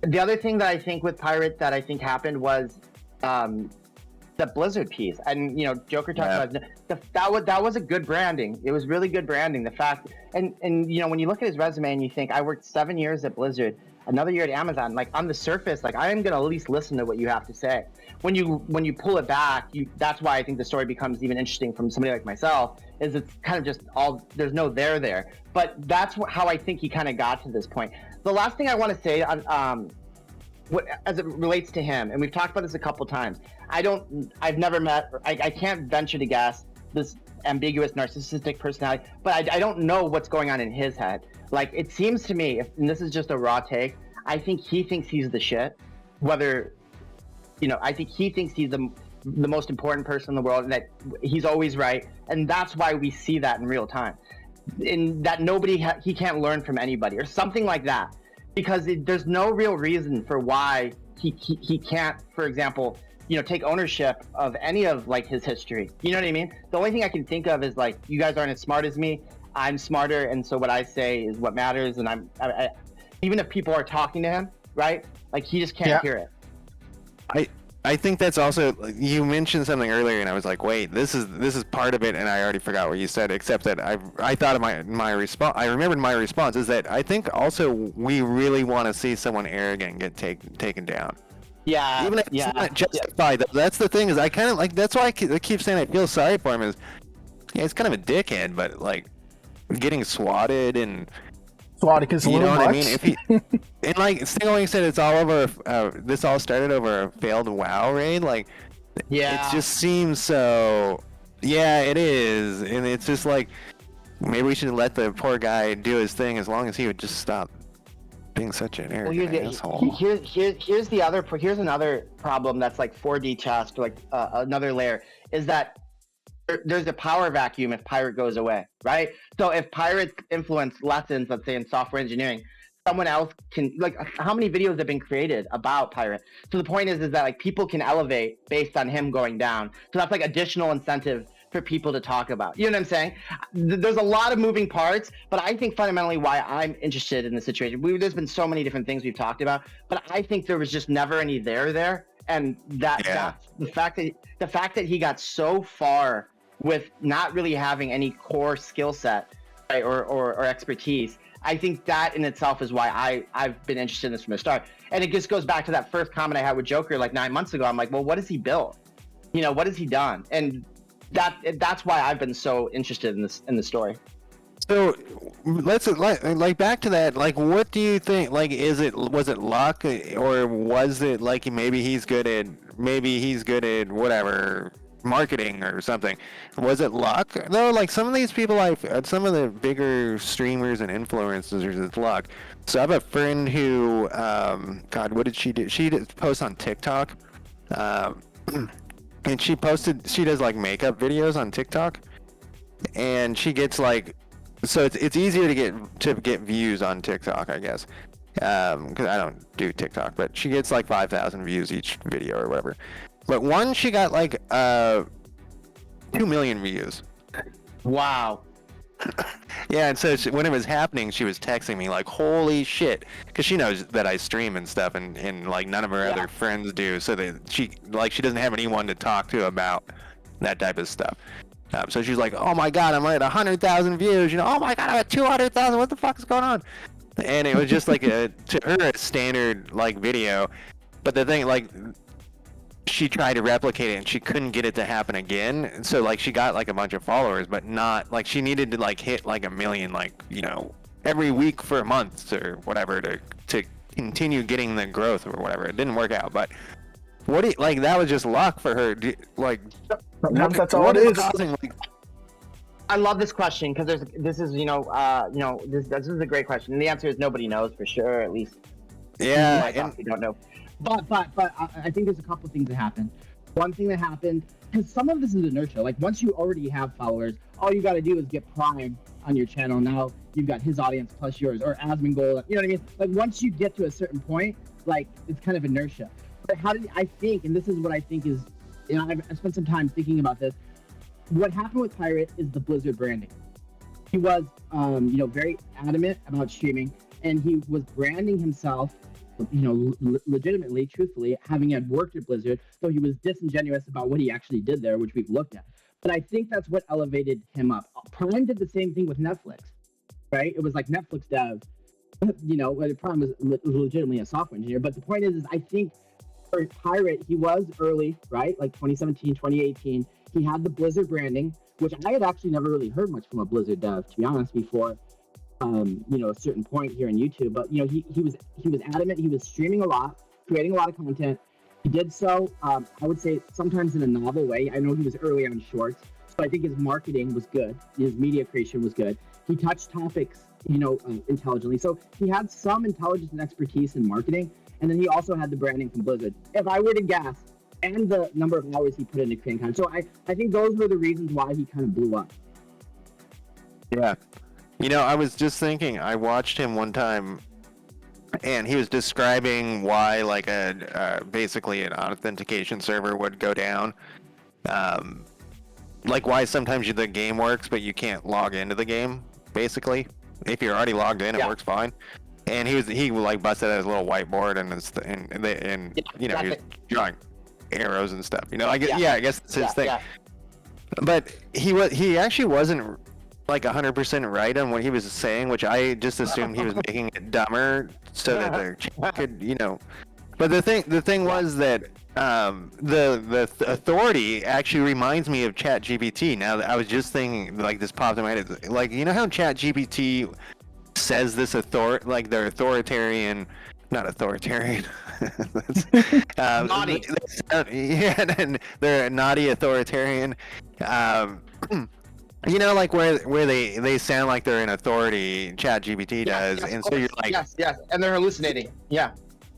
The other thing that I think with Pirate that I think happened was the Blizzard piece. And, Joker talked about that was a good branding. It was really good branding. The fact, and when you look at his resume and you think, I worked 7 years at Blizzard, another year at Amazon, like on the surface, like I am going to at least listen to what you have to say. When you pull it back, that's why I think the story becomes even interesting from somebody like myself, is it's kind of just there's no there. But that's how I think he kind of got to this point. The last thing I want to say on, as it relates to him, and we've talked about this a couple times, I've never met, I can't venture to guess this ambiguous narcissistic personality, but I don't know what's going on in his head. Like, it seems to me, and this is just a raw take, I think he thinks he's the shit. I think he thinks he's the most important person in the world, and that he's always right. And that's why we see that in real time. In that he can't learn from anybody or something like that. Because there's no real reason for why he can't, for example, take ownership of any of like his history. You know what I mean? The only thing I can think of is like, you guys aren't as smart as me. I'm smarter, and so what I say is what matters. And I even if people are talking to him, right? Like, he just can't hear it. I think that's also, you mentioned something earlier, and I was like, wait, this is part of it, and I already forgot what you said. Except that I thought of my response. I remembered my response is that I think also we really want to see someone arrogant get taken down. Yeah. Even if it's not justified. That's the thing, is I kind of like, that's why I keep saying I feel sorry for him. Is he's kind of a dickhead, but like getting swatted and. Swatted, you know what I mean? If he and like Sting said, it's all over. This all started over a failed WoW raid. Like, it just seems so. Yeah, it is, and it's just like maybe we should let the poor guy do his thing as long as he would just stop being such an arrogant asshole. Here's another problem that's like 4D chess, like another layer, is that there's a power vacuum if Pirate goes away, right? So if Pirate's influence lessens, let's say in software engineering, someone else can, like, how many videos have been created about Pirate? So the point is that like people can elevate based on him going down. So that's like additional incentive for people to talk about. You know what I'm saying? There's a lot of moving parts, but I think fundamentally why I'm interested in the situation, there's been so many different things we've talked about, but I think there was just never any there. And that's the fact that he got so far with not really having any core skill set, right, or expertise. I think that in itself is why I've been interested in this from the start. And it just goes back to that first comment I had with Joker like 9 months ago. I'm like, well, what has he built? What has he done? And that's why I've been so interested in the story. So let's like back to that. Like, what do you think? Like, was it luck, or was it like maybe he's good at whatever, marketing or something? Was it luck though? Like, some of these people, some of the bigger streamers and influencers, it's luck. So I have a friend who, God, what did she do? She posts on TikTok, and she does like makeup videos on TikTok, and she gets like, so it's easier to get views on TikTok, I guess, because I don't do TikTok, but she gets like 5,000 views each video or whatever. But one, she got like 2 million views. Wow. Yeah, and so when it was happening, she was texting me like, holy shit, because she knows that I stream and stuff, and like none of her other friends do, so that she doesn't have anyone to talk to about that type of stuff. So she's like, oh my god, I'm at 100,000 views, oh my god, I'm at 200,000, what the fuck is going on? And it was just like to her a standard like video, but the thing, like, she tried to replicate it and she couldn't get it to happen again. And so like she got like a bunch of followers, but not like, she needed to like hit like 1 million, like, every week for a month or whatever to continue getting the growth or whatever. It didn't work out, but that was just luck for her. That's all it is. I love this question because this is a great question, and the answer is nobody knows for sure. At least, yeah, we don't know. But I think there's a couple things that happened. One thing that happened, because some of this is inertia. Like once you already have followers, all you got to do is get Prime on your channel. Now you've got his audience plus yours, or Asmongold. You know what I mean? Like once you get to a certain point, like it's kind of inertia. But how did I think? And this is what I think is, you know, I spent some time thinking about this. What happened with Pirate is the Blizzard branding. He was, you know, very adamant about streaming, and he was branding himself, you know, legitimately, truthfully, having had worked at Blizzard, though he was disingenuous about what he actually did there, which we've looked at. But I think that's what elevated him up. Prime did the same thing with Netflix, right? It was like Netflix dev, you know, Prime was legitimately a software engineer. But the point is I think for Pirate, he was early, right? Like 2017, 2018. He had the Blizzard branding, which I had actually never really heard much from a Blizzard dev, to be honest, before. You know, a certain point here in YouTube, but you know, he was adamant. He was streaming a lot, creating a lot of content. He did so, I would say, sometimes in a novel way. I know he was early on shorts, so I think his marketing was good. His media creation was good. He touched topics, you know, intelligently. So he had some intelligence and expertise in marketing, and then he also had the branding from Blizzard. If I were to guess, and the number of hours he put into creating content, so I think those were the reasons why he kind of blew up. Yeah. You know, I was just thinking, I watched him one time, and he was describing why, like, basically an authentication server would go down. Like, why sometimes the game works, but you can't log into the game, basically. If you're already logged in, it works fine. And he like, busted out his little whiteboard, and you know, he was drawing arrows and stuff. You know, I guess that's his thing. Yeah. But he actually wasn't like 100% right on what he was saying, which I just assumed he was making it dumber so that the chat could, you know. But the thing was that the authority actually reminds me of ChatGPT. Now I was just thinking, like, this popped in my head, like, you know how ChatGPT says this like they're authoritarian, not authoritarian. Naughty. Yeah, and they're a naughty authoritarian. You know, like where they sound like they're in authority, ChatGPT does, yes, and so you're like, yes, and they're hallucinating. Yeah,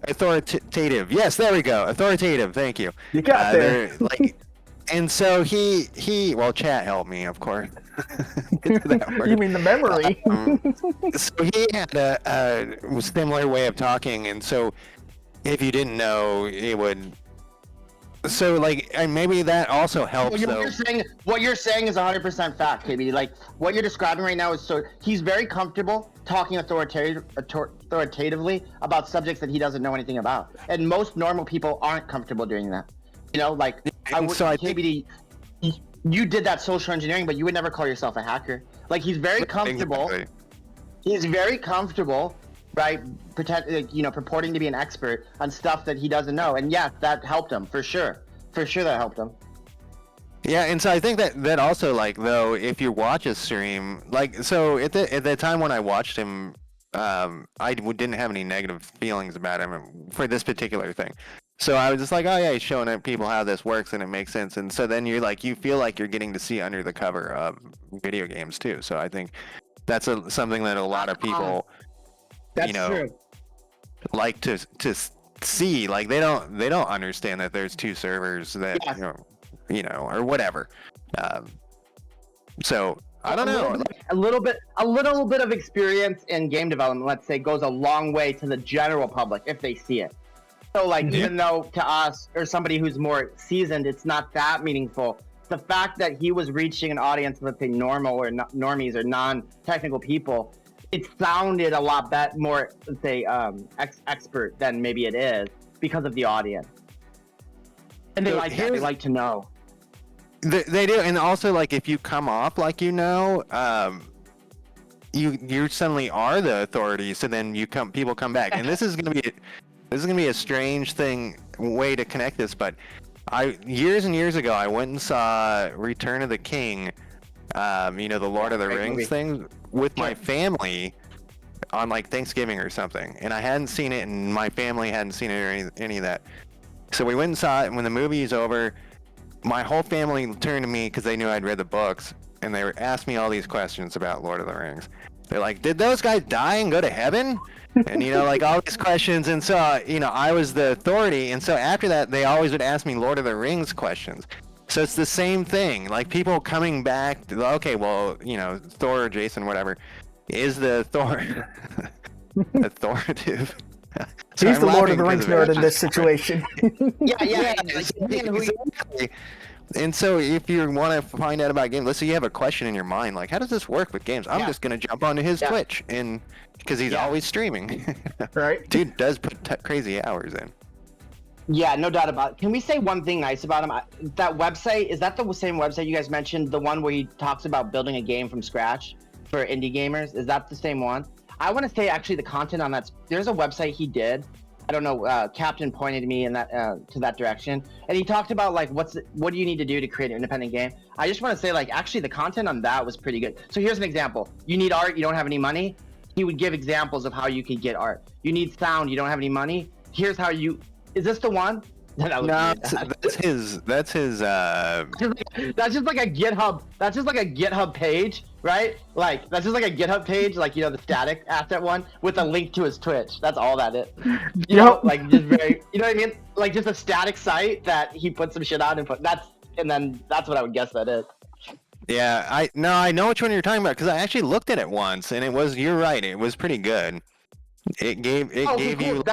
authoritative. Yes, there we go. Authoritative. Thank you. You got there. Like, and so he well, chat helped me, of course. You mean the memory? So he had a similar way of talking, and so if you didn't know, it would. So, like, and maybe that also helps. What you're saying is 100% fact, KB. Like, what you're describing right now is, so he's very comfortable talking authoritatively about subjects that he doesn't know anything about, and most normal people aren't comfortable doing that. You know, like, KBD, you did that social engineering, but you would never call yourself a hacker. Like, he's very comfortable. Exactly. He's very comfortable, right? Purporting to be an expert on stuff that he doesn't know, and yeah, that helped him for sure. For sure, that helped him. Yeah, and so I think that also, like, though, if you watch a stream, like, so at the time when I watched him, I didn't have any negative feelings about him for this particular thing. So I was just like, oh yeah, he's showing people how this works, and it makes sense. And so then you feel like you're getting to see under the cover of video games too. So I think that's something that a lot of people, true. like to see. Like they don't understand that there's two servers that you know, or whatever. So I don't know. A little bit of experience in game development, let's say, goes a long way to the general public if they see it. So, like, even though to us or somebody who's more seasoned, it's not that meaningful, the fact that he was reaching an audience, let's say normal or normies or non-technical people, it sounded a lot more, let's say, expert than maybe it is because of the audience. And they like to know. They do, and also, like, if you come off like you know, you suddenly are the authority. So then people come back, and this is gonna be a strange way to connect this. But years and years ago, I went and saw Return of the King, the Lord of the Rings thing with my family on like Thanksgiving or something, and I hadn't seen it, and my family hadn't seen it or any of that. So we went and saw it, and when the movie's over, my whole family turned to me because they knew I'd read the books, and they asked me all these questions about Lord of the Rings. They're like, did those guys die and go to heaven? And, like all these questions. And so, I was the authority. And so after that, they always would ask me Lord of the Rings questions. So it's the same thing. Like people coming back, okay, well, Thor or Jason, whatever, is the Thor authoritative? So He's I'm the Lord laughing of the Rings 'cause of nerd it. in this situation. Yeah. Exactly. And so if you want to find out about games, let's say you have a question in your mind, like, how does this work with games? I'm Yeah. just going to jump onto his Yeah. Twitch, and because he's Yeah. always streaming. Right. Dude does put crazy hours in. Yeah, no doubt about it. Can we say one thing nice about him? That website, is that the same website you guys mentioned? The one where he talks about building a game from scratch for indie gamers? Is that the same one? I want to say actually the content on that, there's a website he did. I don't know, Captain pointed me in that to that direction. And he talked about like, what do you need to do to create an independent game? I just want to say like, actually the content on that was pretty good. So here's an example. You need art, you don't have any money. He would give examples of how you could get art. You need sound, you don't have any money. Here's how you, is this the one? No, that's his. That's his. That's just like a GitHub. That's just like a GitHub page, right? Like that's just like a GitHub page, like the static asset one with a link to his Twitch. That's all that is. You know, like just very. You know what I mean? Like just a static site that he put some shit on and then that's what I would guess that is. Yeah, I know which one you're talking about because I actually looked at it once and it was. You're right. It was pretty good. It gave you.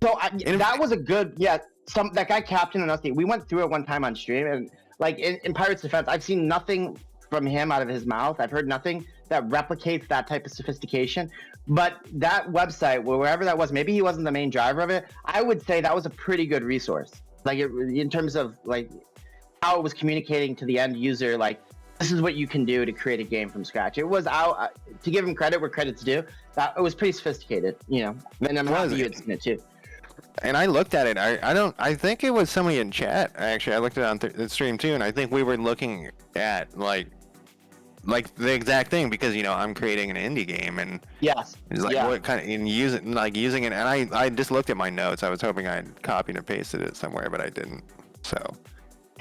So that was a good, that guy Captain and us, we went through it one time on stream, and like in Pirate's defense, I've seen nothing from him out of his mouth. I've heard nothing that replicates that type of sophistication. But that website, wherever that was, maybe he wasn't the main driver of it. I would say that was a pretty good resource, like in terms of like how it was communicating to the end user, like this is what you can do to create a game from scratch. It was out to give him credit where credit's due. That it was pretty sophisticated, and I'm happy you had seen it too. And I looked at it. I think it was somebody in chat. Actually, I looked at it on the stream too, and I think we were looking at like the exact thing because I'm creating an indie game, and yes, it's like what kind of using it. And I just looked at my notes. I was hoping I'd copied and pasted it somewhere, but I didn't. So.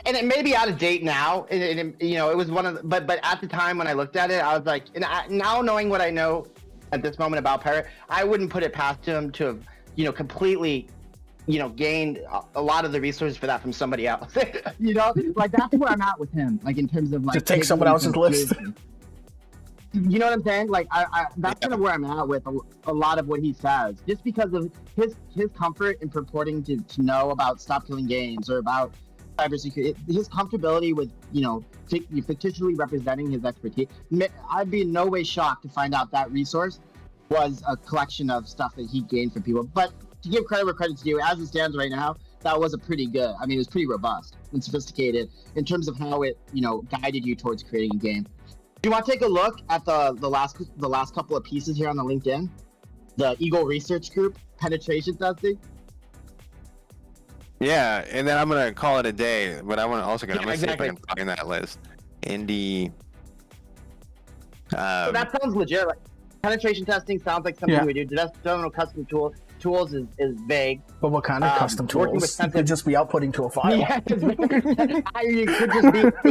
And it may be out of date now. And it was one of the, but at the time when I looked at it, I was like, now knowing what I know at this moment about Pirate, I wouldn't put it past him to have completely. Gained a lot of the resources for that from somebody else. Like that's where I'm at with him. Like in terms of like to take someone else's list. You know what I'm saying? Like that's kind of where I'm at with a lot of what he says, just because of his comfort in purporting to know about Stop Killing Games or about cybersecurity, his comfortability with fictitiously representing his expertise. I'd be in no way shocked to find out that resource was a collection of stuff that he gained from people, but. To give credit where credit's due, as it stands right now, that was a pretty good. I mean, it was pretty robust and sophisticated in terms of how it, guided you towards creating a game. Do you want to take a look at the last couple of pieces here on the LinkedIn? The Eagle Research Group penetration testing. Yeah, and then I'm gonna call it a day, but I'm see if I can find that list. Indie. So that sounds legit. Like, penetration testing sounds like something we do. Development custom tools is vague. But what kind of custom tools? You could just be outputting to a file. Yeah, it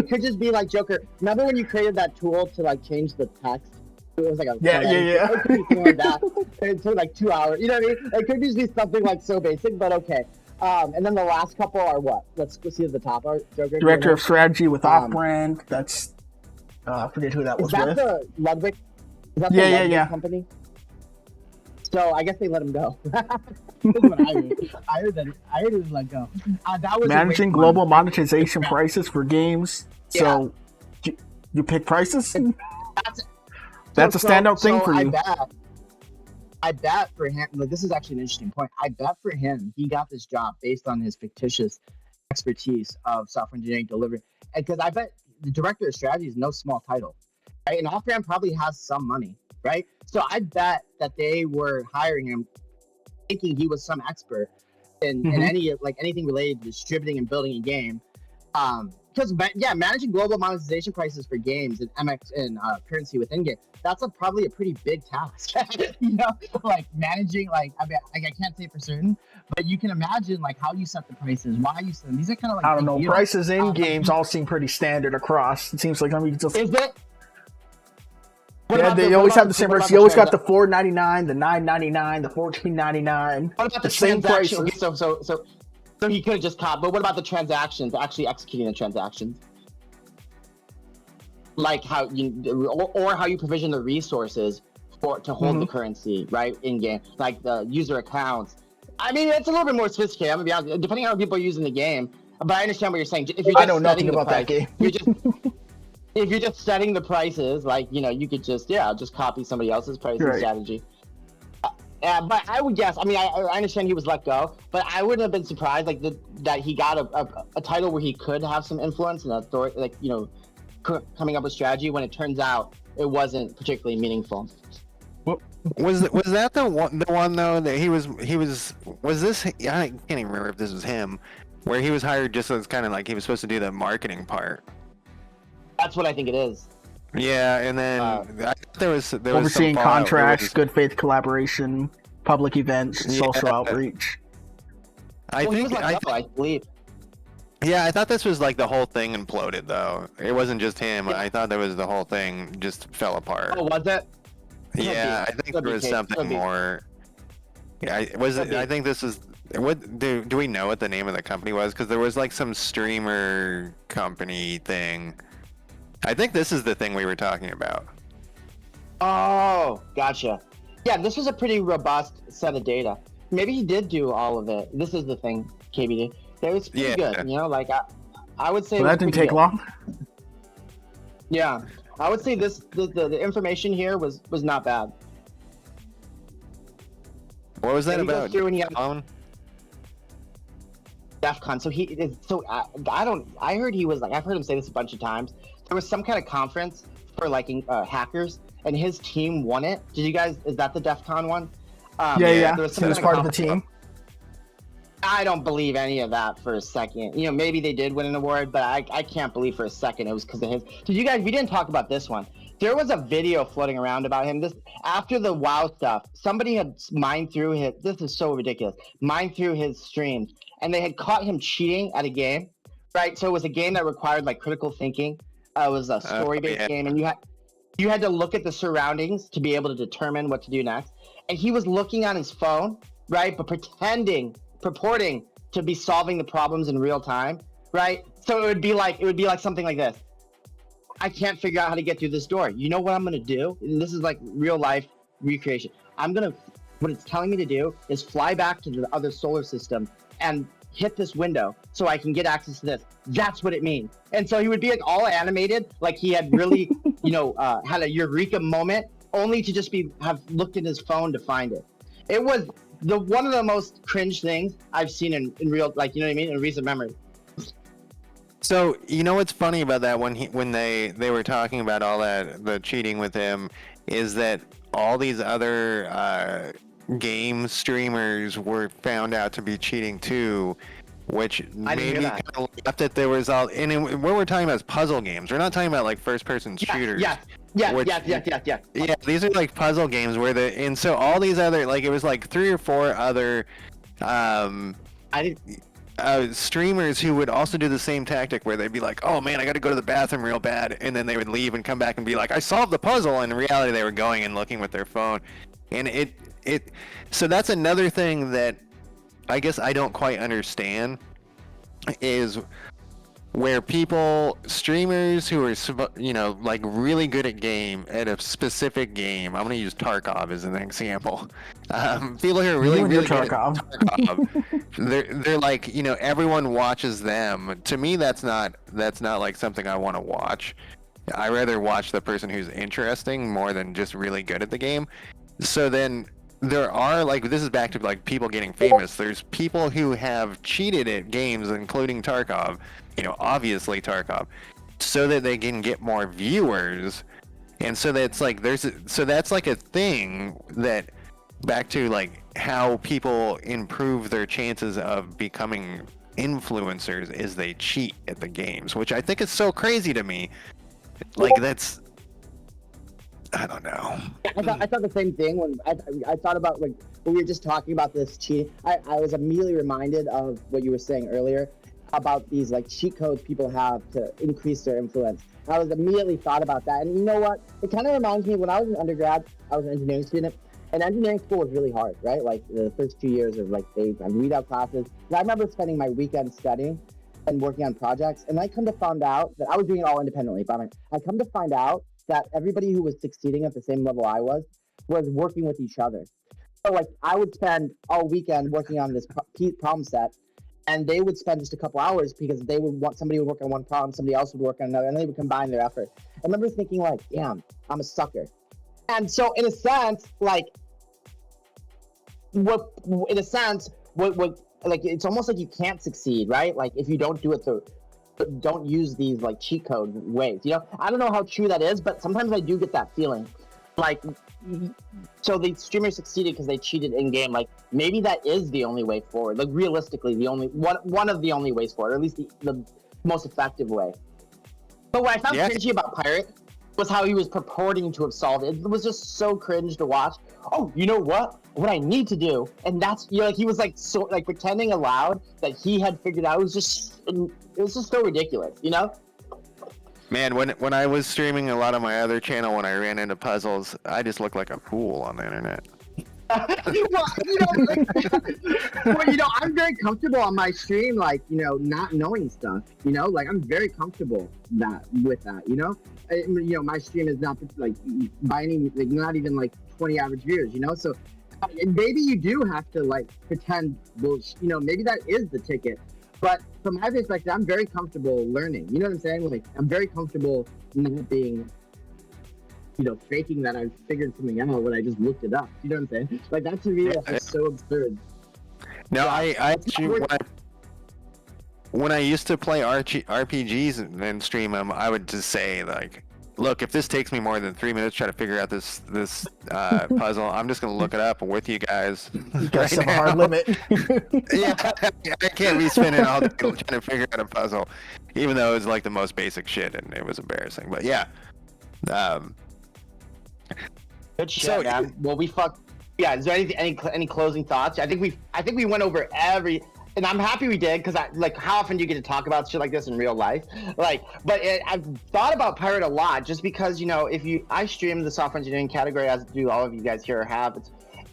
could just be like Joker. Remember when you created that tool to like change the text? It was like a yeah. It could be something like that. It took like 2 hours. You know what I mean? It could just be something like so basic, but okay. And then the last couple are what? Let's see at the top. Joker. Director of strategy with Off-Brand. That's I forget who that was with. Is that the Ludwig? Is that the Ludwig company? So I guess they let him go. That's what I heard. I heard he was let go. That was managing global monetization prices for games. Yeah. So you pick prices? That's a standout thing for you. I bet for him, like, this is actually an interesting point. I bet for him, he got this job based on his fictitious expertise of software engineering delivery. Because I bet the director of strategy is no small title. Right? And Off-Brand probably has some money. Right, so I bet that they were hiring him, thinking he was some expert in anything related to distributing and building a game. Because managing global monetization prices for games and MX and currency within game, that's probably a pretty big task. Like managing, like I can't say for certain, but you can imagine like how you set the prices, why you set them. These are kind of like I don't know. Prices in games all seem pretty standard across. It seems like just. Is it? What Yeah, about they the- always what have about the same what price. about You always got the the $4.99, the $9.99, the $14.99. What about the same transaction? prices. So he could have just caught. But what about the transactions? Actually executing the transactions, like how you or how you provision the resources to hold the currency right in game, like the user accounts. I mean, it's a little bit more sophisticated. I'm gonna be honest, depending on how people are using the game. But I understand what you're saying. If you're just I know nothing setting the about that price, game. you're just if you're just setting the prices, like you could just just copy somebody else's pricing Right. strategy. But I would guess. I mean, I understand he was let go, but I wouldn't have been surprised that he got a title where he could have some influence and authority, coming up with strategy. When it turns out it wasn't particularly meaningful. Was that the one though that he was this? I can't even remember if this was him, where he was hired just as kind of like he was supposed to do the marketing part. That's what I think it is. Yeah, and then I thought there was some Overseeing fallout. contracts, good faith collaboration, public events, Yeah. social outreach. I He was think let go, I believe. yeah, I thought this was like the whole thing imploded though. It wasn't just him. Yeah. I thought that was the whole thing just fell apart. Oh, was it? Yeah, I think there was something more. Yeah, I think this is what do we know what the name of the company was? Because there was like some streamer company thing. I think this is the thing we were talking about. Oh, gotcha. Yeah, this was a pretty robust set of data. Maybe he did do all of it. This is the thing, KBD. It was pretty good. Like I would say. Well, that didn't take long. Yeah, I would say the information here was not bad. What was that he goes about? through and he DEF CON. So I heard he was like, I've heard him say this a bunch of times. There was some kind of conference for hackers, and his team won it. Is that the DEF CON one? Yeah. There was He was part of the team. I don't believe any of that for a second. Maybe they did win an award, but I can't believe for a second it was because of his. We didn't talk about this one. There was a video floating around about him. After the WoW stuff, somebody had mined through his. This is so ridiculous. Mined through his streams, and they had caught him cheating at a game, right? So it was a game that required critical thinking. It was a story-based game, and you had to look at the surroundings to be able to determine what to do next. And he was looking on his phone, right, but purporting to be solving the problems in real time, right? So it would be like something like this. I can't figure out how to get through this door. You know what I'm gonna do? And this is like real life recreation. What it's telling me to do is fly back to the other solar system and hit this window so I can get access to this. That's what it means. And so he would be all animated, like he had really, had a eureka moment, only to just have looked at his phone to find it. It was one of the most cringe things I've seen in real, in recent memory. So what's funny about that when they were talking about all that the cheating with him is that all these other game streamers were found out to be cheating too, which maybe kind of left that there was all. And what we're talking about is puzzle games. We're not talking about first-person shooters. Yeah. Yeah, these are puzzle games and so all these other it was 3 or 4 other streamers who would also do the same tactic where they'd be like, oh man, I got to go to the bathroom real bad, and then they would leave and come back and be like, I solved the puzzle, and in reality they were going and looking with their phone. And so that's another thing that I guess I don't quite understand is where streamers who are really good at a specific game. I'm going to use Tarkov as an example. People who are really good at Tarkov, they're everyone watches them. To me, that's not something I want to watch. I rather watch the person who's interesting more than just really good at the game. So then there are this is back to people getting famous. There's people who have cheated at games, including Tarkov. Obviously Tarkov, so that they can get more viewers, and so that's that's a thing that back to how people improve their chances of becoming influencers is they cheat at the games, which I think is so crazy to me. That's I don't know. I thought the same thing when I thought about when we were just talking about this cheating. I was immediately reminded of what you were saying earlier. about these like cheat codes people have to increase their influence. I was immediately thought about that, and you know what? It kind of reminds me when I was an undergrad, I was an engineering student, and engineering school was really hard, right? Like the first 2 years of like I'd read out classes. And I remember spending my weekend studying and working on projects, and I come to find out that I was doing it all independently. But I come to find out that everybody who was succeeding at the same level I was working with each other. So like I would spend all weekend working on this problem set, and they would spend just a couple hours because they would want somebody would work on one problem, somebody else would work on another, and they would combine their effort. I remember thinking like, damn, I'm a sucker. And so in a sense, like what like it's almost like you can't succeed, right? Like if you don't do it don't use these like cheat code ways, you know? I don't know how true that is, but sometimes I do get that feeling. Like, so the streamer succeeded because they cheated in game. Like maybe that is the only way forward. Like realistically, the only one of the only ways forward, or at least the most effective way. But what I found cringy about Pirate was how he was purporting to have solved it. It was just so cringe to watch. Oh, you know what? What I need to do, and that's like he was like so like pretending aloud that he had figured out. It was just so ridiculous, you know. Man, when I was streaming a lot on my other channel, when I ran into puzzles, I just looked like a fool on the internet. Well, I'm very comfortable on my stream, like, not knowing stuff, like I'm very comfortable with that. My stream is not like by any, like not even like 20 average viewers, so maybe you do have to like pretend, maybe that is the ticket. But from my perspective, I'm very comfortable learning. You know what I'm saying? Like, I'm very comfortable not being, faking that I've figured something out when I just looked it up. You know what I'm saying? Like, that to me is just so absurd. No, I when I used to play RPGs and stream them, I would just say, like, look, if this takes me more than 3 minutes to try to figure out this puzzle, I'm just going to look it up with you guys. You guys have a hard limit. Yeah, I can't be spending all day trying to figure out a puzzle, even though it was like the most basic shit and it was embarrassing. But yeah. Good shit, man. Well, we fucked. Yeah, is there any closing thoughts? I think we went over every. And I'm happy we did, because how often do you get to talk about shit like this in real life? I've thought about Pirate a lot, just because, I stream the software engineering category, as do all of you guys here have.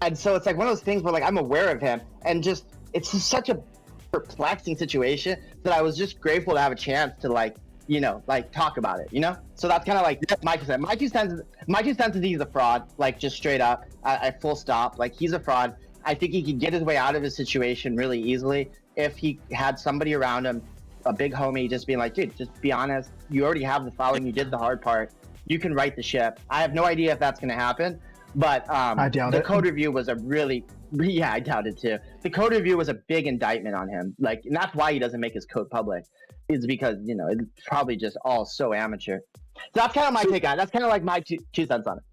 And so it's like one of those things where I'm aware of him, and it's just such a perplexing situation that I was just grateful to have a chance to talk about it, So that's kind of like my 2 cents. My 2 cents is he's a fraud, just straight up, I full stop. He's a fraud. I think he could get his way out of his situation really easily if he had somebody around him, a big homie, just being like, dude, just be honest. You already have the following. You did the hard part. You can right the ship. I have no idea if that's going to happen, but I doubt the code review was I doubt it too. The code review was a big indictment on him. And that's why he doesn't make his code public. It's because, it's probably just all so amateur. So that's kind of my take on it. That's kind of like my two cents on it.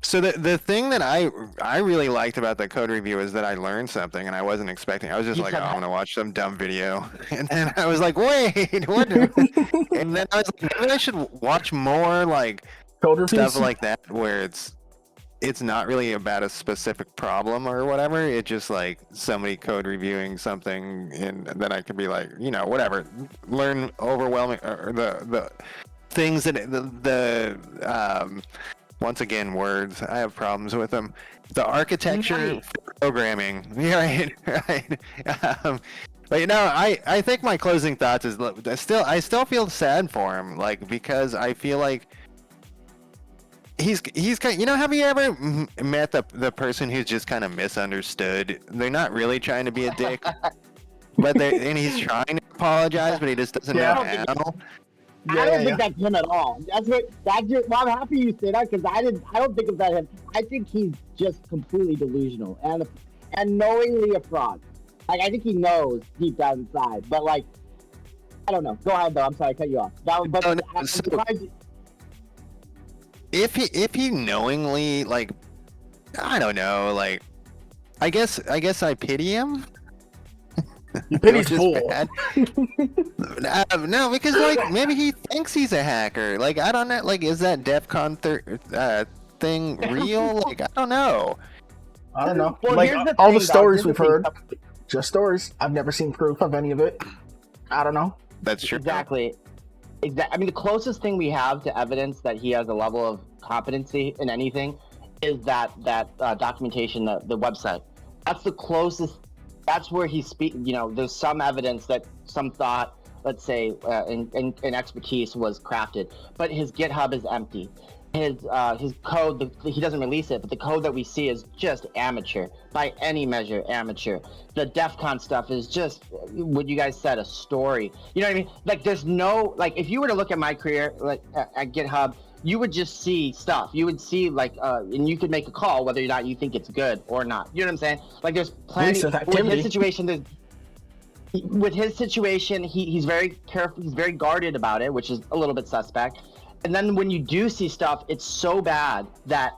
So the thing that I really liked about the code review is that I learned something, and I wasn't expecting. I was just like, oh, I'm gonna watch some dumb video, and then I was like, wait, what? And then I was like, maybe I should watch more code reviews? Stuff like that, where it's not really about a specific problem or whatever. It's just like somebody code reviewing something, and then I can be like, whatever, learn overwhelming or the things that once again, words. I have problems with them. The architecture, programming. Yeah, right. But I think my closing thoughts is I still feel sad for him, because I feel like he's kind. Have you ever met the person who's just kind of misunderstood? They're not really trying to be a dick, but and he's trying to apologize, but he just doesn't know how. I don't think that's him at all. Well, I'm happy you say that, because I don't think of that him. I think he's just completely delusional and knowingly a fraud. I think he knows deep down inside, but I don't know. Go ahead though. I'm sorry, I cut you off. If he knowingly I don't know, I guess I pity him. You pity fool. No, because maybe he thinks he's a hacker. I don't know. Is that DEF CON thing real? I don't know. I don't know. Well, all the stories we've heard, just stories. I've never seen proof of any of it. I don't know. That's true. Exactly. I mean, the closest thing we have to evidence that he has a level of competency in anything is that documentation, the website. That's the closest. That's where he speak. You know, there's some evidence that some thought, let's say, in expertise was crafted, but his GitHub is empty. His code, he doesn't release it, but the code that we see is just amateur by any measure, amateur. The DEF CON stuff is just what you guys said, a story. You know what I mean? Like, there's no, like, if you were to look at my career, like at GitHub, you would just see stuff. You would see like, and you could make a call whether or not you think it's good or not. You know what I'm saying? Like, there's plenty. With his situation, he's very careful. He's very guarded about it, which is a little bit suspect. And then when you do see stuff, it's so bad that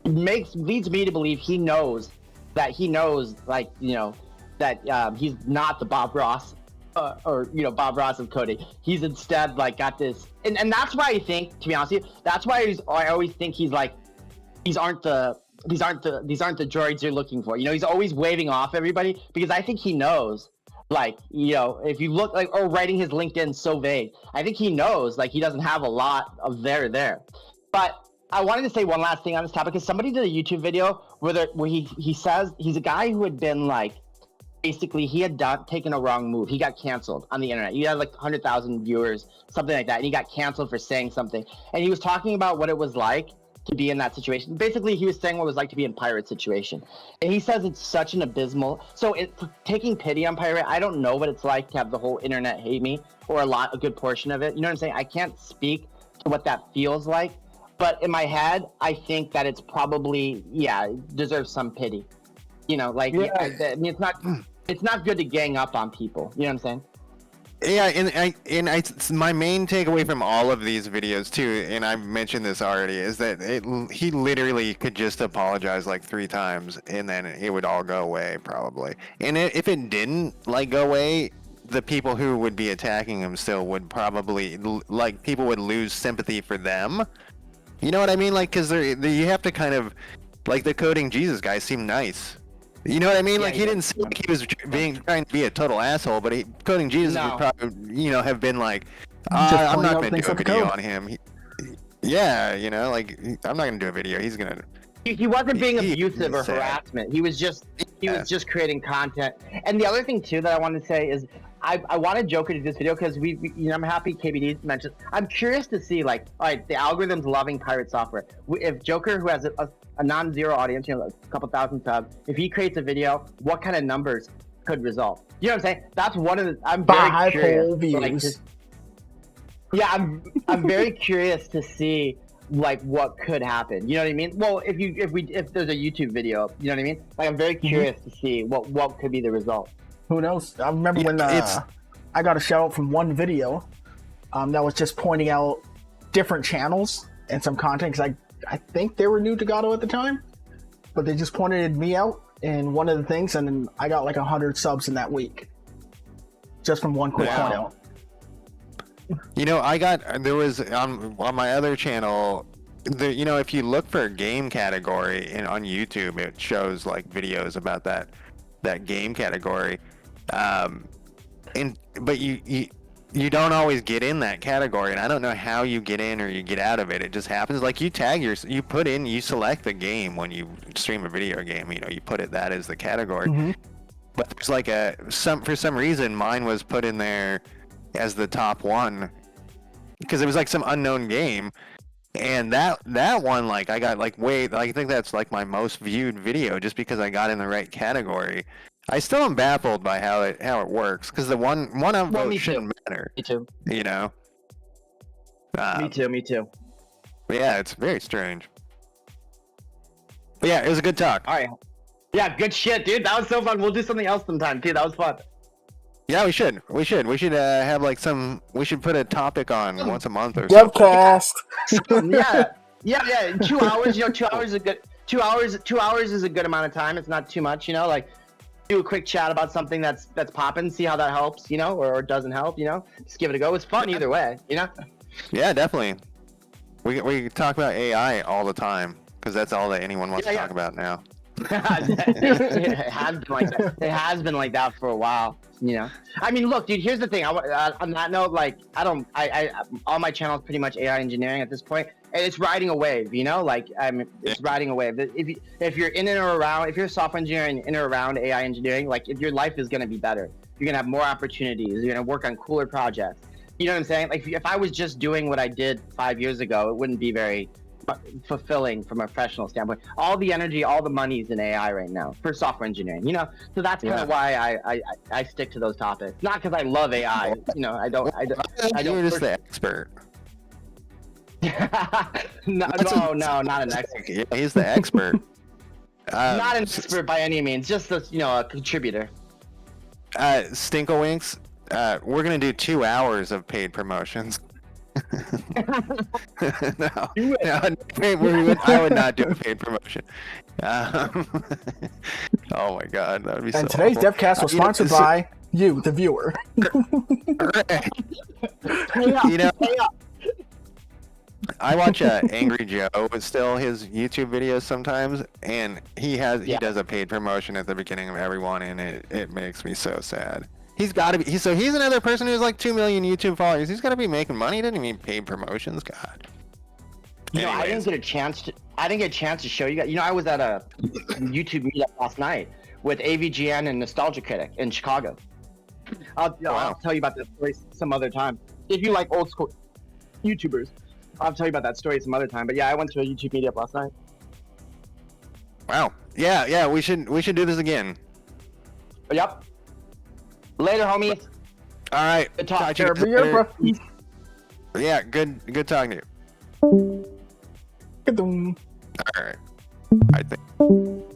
leads me to believe he knows, like, you know, that he's not the Bob Ross or, you know, Bob Ross of coding. He's instead like got this, and that's why I think, to be honest with you, that's why I always think he's like, these aren't the droids you're looking for. You know, he's always waving off everybody because I think he knows. Like, you know, if you look like, or writing his LinkedIn so vague, I think he knows, like, he doesn't have a lot of there. But I wanted to say one last thing on this topic, because somebody did a YouTube video where he says he's a guy who had been like, basically he had taken a wrong move. He got canceled on the internet. He had like 100,000 viewers, something like that, and he got canceled for saying something. And he was talking about what it was like to be in that situation. Basically, he was saying what it was like to be in pirate situation. And he says it's such an abysmal, so taking pity on pirate, I don't know what it's like to have the whole internet hate me, or a good portion of it. You know what I'm saying? I can't speak to what that feels like, but in my head, I think that it's probably, it deserves some pity. You know, like, I mean, it's not good to gang up on people. You know what I'm saying? Yeah, and my main takeaway from all of these videos too, and I've mentioned this already, is that he literally could just apologize like 3 times, and then it would all go away probably. And if it didn't like go away, the people who would be attacking him still would probably, like, people would lose sympathy for them. You know what I mean? Like, because you have to kind of, like, the Coding Jesus guy seemed nice. You know what I mean? Like, he didn't seem like he was trying to be a total assool, but Coding Jesus would probably, you know, have been like, I'm not going to do a video on him. You know, like, I'm not going to do a video. He's going to... He wasn't being abusive or harassment. He was just creating content. And the other thing, too, that I wanted to say is, I wanted Joker to do this video because you know, I'm happy KBD mentioned. I'm curious to see, like, all right, the algorithm's loving pirate software. If Joker, who has a non-zero audience, you know, a couple thousand subs, if he creates a video, what kind of numbers could result? You know what I'm saying? That's one of the. I'm very curious. I'm very curious to see, like, what could happen. You know what I mean? Well, if there's a YouTube video, you know what I mean? Like, I'm very curious to see what could be the result. Who knows? I remember when I got a shout out from one video that was just pointing out different channels and some content, because I think they were new to Gato at the time, but they just pointed me out in one of the things, and then I got like 100 subs in that week just from one quick point out. You know, there was on my other channel, you know, if you look for a game category on YouTube, it shows like videos about that game category. But you don't always get in that category, and I don't know how you get in or you get out of it. It just happens. Like, you select the game when you stream a video game. You know, you put that as the category. But there's like for some reason mine was put in there as the top one because it was like some unknown game, and that one, like, I got like I think that's like my most viewed video just because I got in the right category. I still am baffled by how it works, because the one vote shouldn't matter. Me too. You know. Me too. Yeah, it's very strange. But yeah, it was a good talk. All right. Yeah, good shit, dude. That was so fun. We'll do something else sometime, too. That was fun. Yeah, we should have like we should put a topic on once a month or something. Yeah. 2 hours. You know, 2 hours is a good. 2 hours. 2 hours is a good amount of time. It's not too much. You know, like, do a quick chat about something that's popping, see how that helps, you know, or doesn't help, you know. Just give it a go. It's fun either way, you know. Yeah, definitely. We talk about AI all the time because that's all that anyone wants to talk about now. It has been like that. It has been like that for a while. You know, I mean, look, dude. Here's the thing. On that note, like, I all my channels pretty much AI engineering at this point, and it's riding a wave. You know, like, it's riding a wave. If you're in and around, if you're a software engineer and in or around AI engineering, like, if your life is gonna be better, you're gonna have more opportunities. You're gonna work on cooler projects. You know what I'm saying? Like, if I was just doing what I did 5 years ago, it wouldn't be very fulfilling from a professional standpoint. All the energy, all the money is in AI right now for software engineering, you know. So that's kind of why I stick to those topics. Not because I love AI, you know. I don't. You're just the expert. no, not an expert. Yeah, he's the expert. Not an expert by any means. Just a contributor. Stinkawinks, we're gonna do 2 hours of paid promotions. No, I would not do a paid promotion. Oh my god, that would be so And today's awful. Devcast was sponsored by you, the viewer. You know, I watch Angry Joe, but still his YouTube videos sometimes, and he does a paid promotion at the beginning of every one, and it makes me so sad. He's got to be. He's another person who's like 2 million YouTube followers. He's got to be making money. He doesn't even paid promotions. God. You know, I didn't get a chance to show you guys. You know, I was at a YouTube meetup last night with AVGN and Nostalgia Critic in Chicago. I'll tell you about that story some other time. If you like old school YouTubers, I'll tell you about that story some other time. But yeah, I went to a YouTube meetup last night. Wow. Yeah. We should do this again. Yep. Later, homies. All right. Good talk. to you Every year, bro. Yeah. Good talking to you. Ka-dum. All right. I think.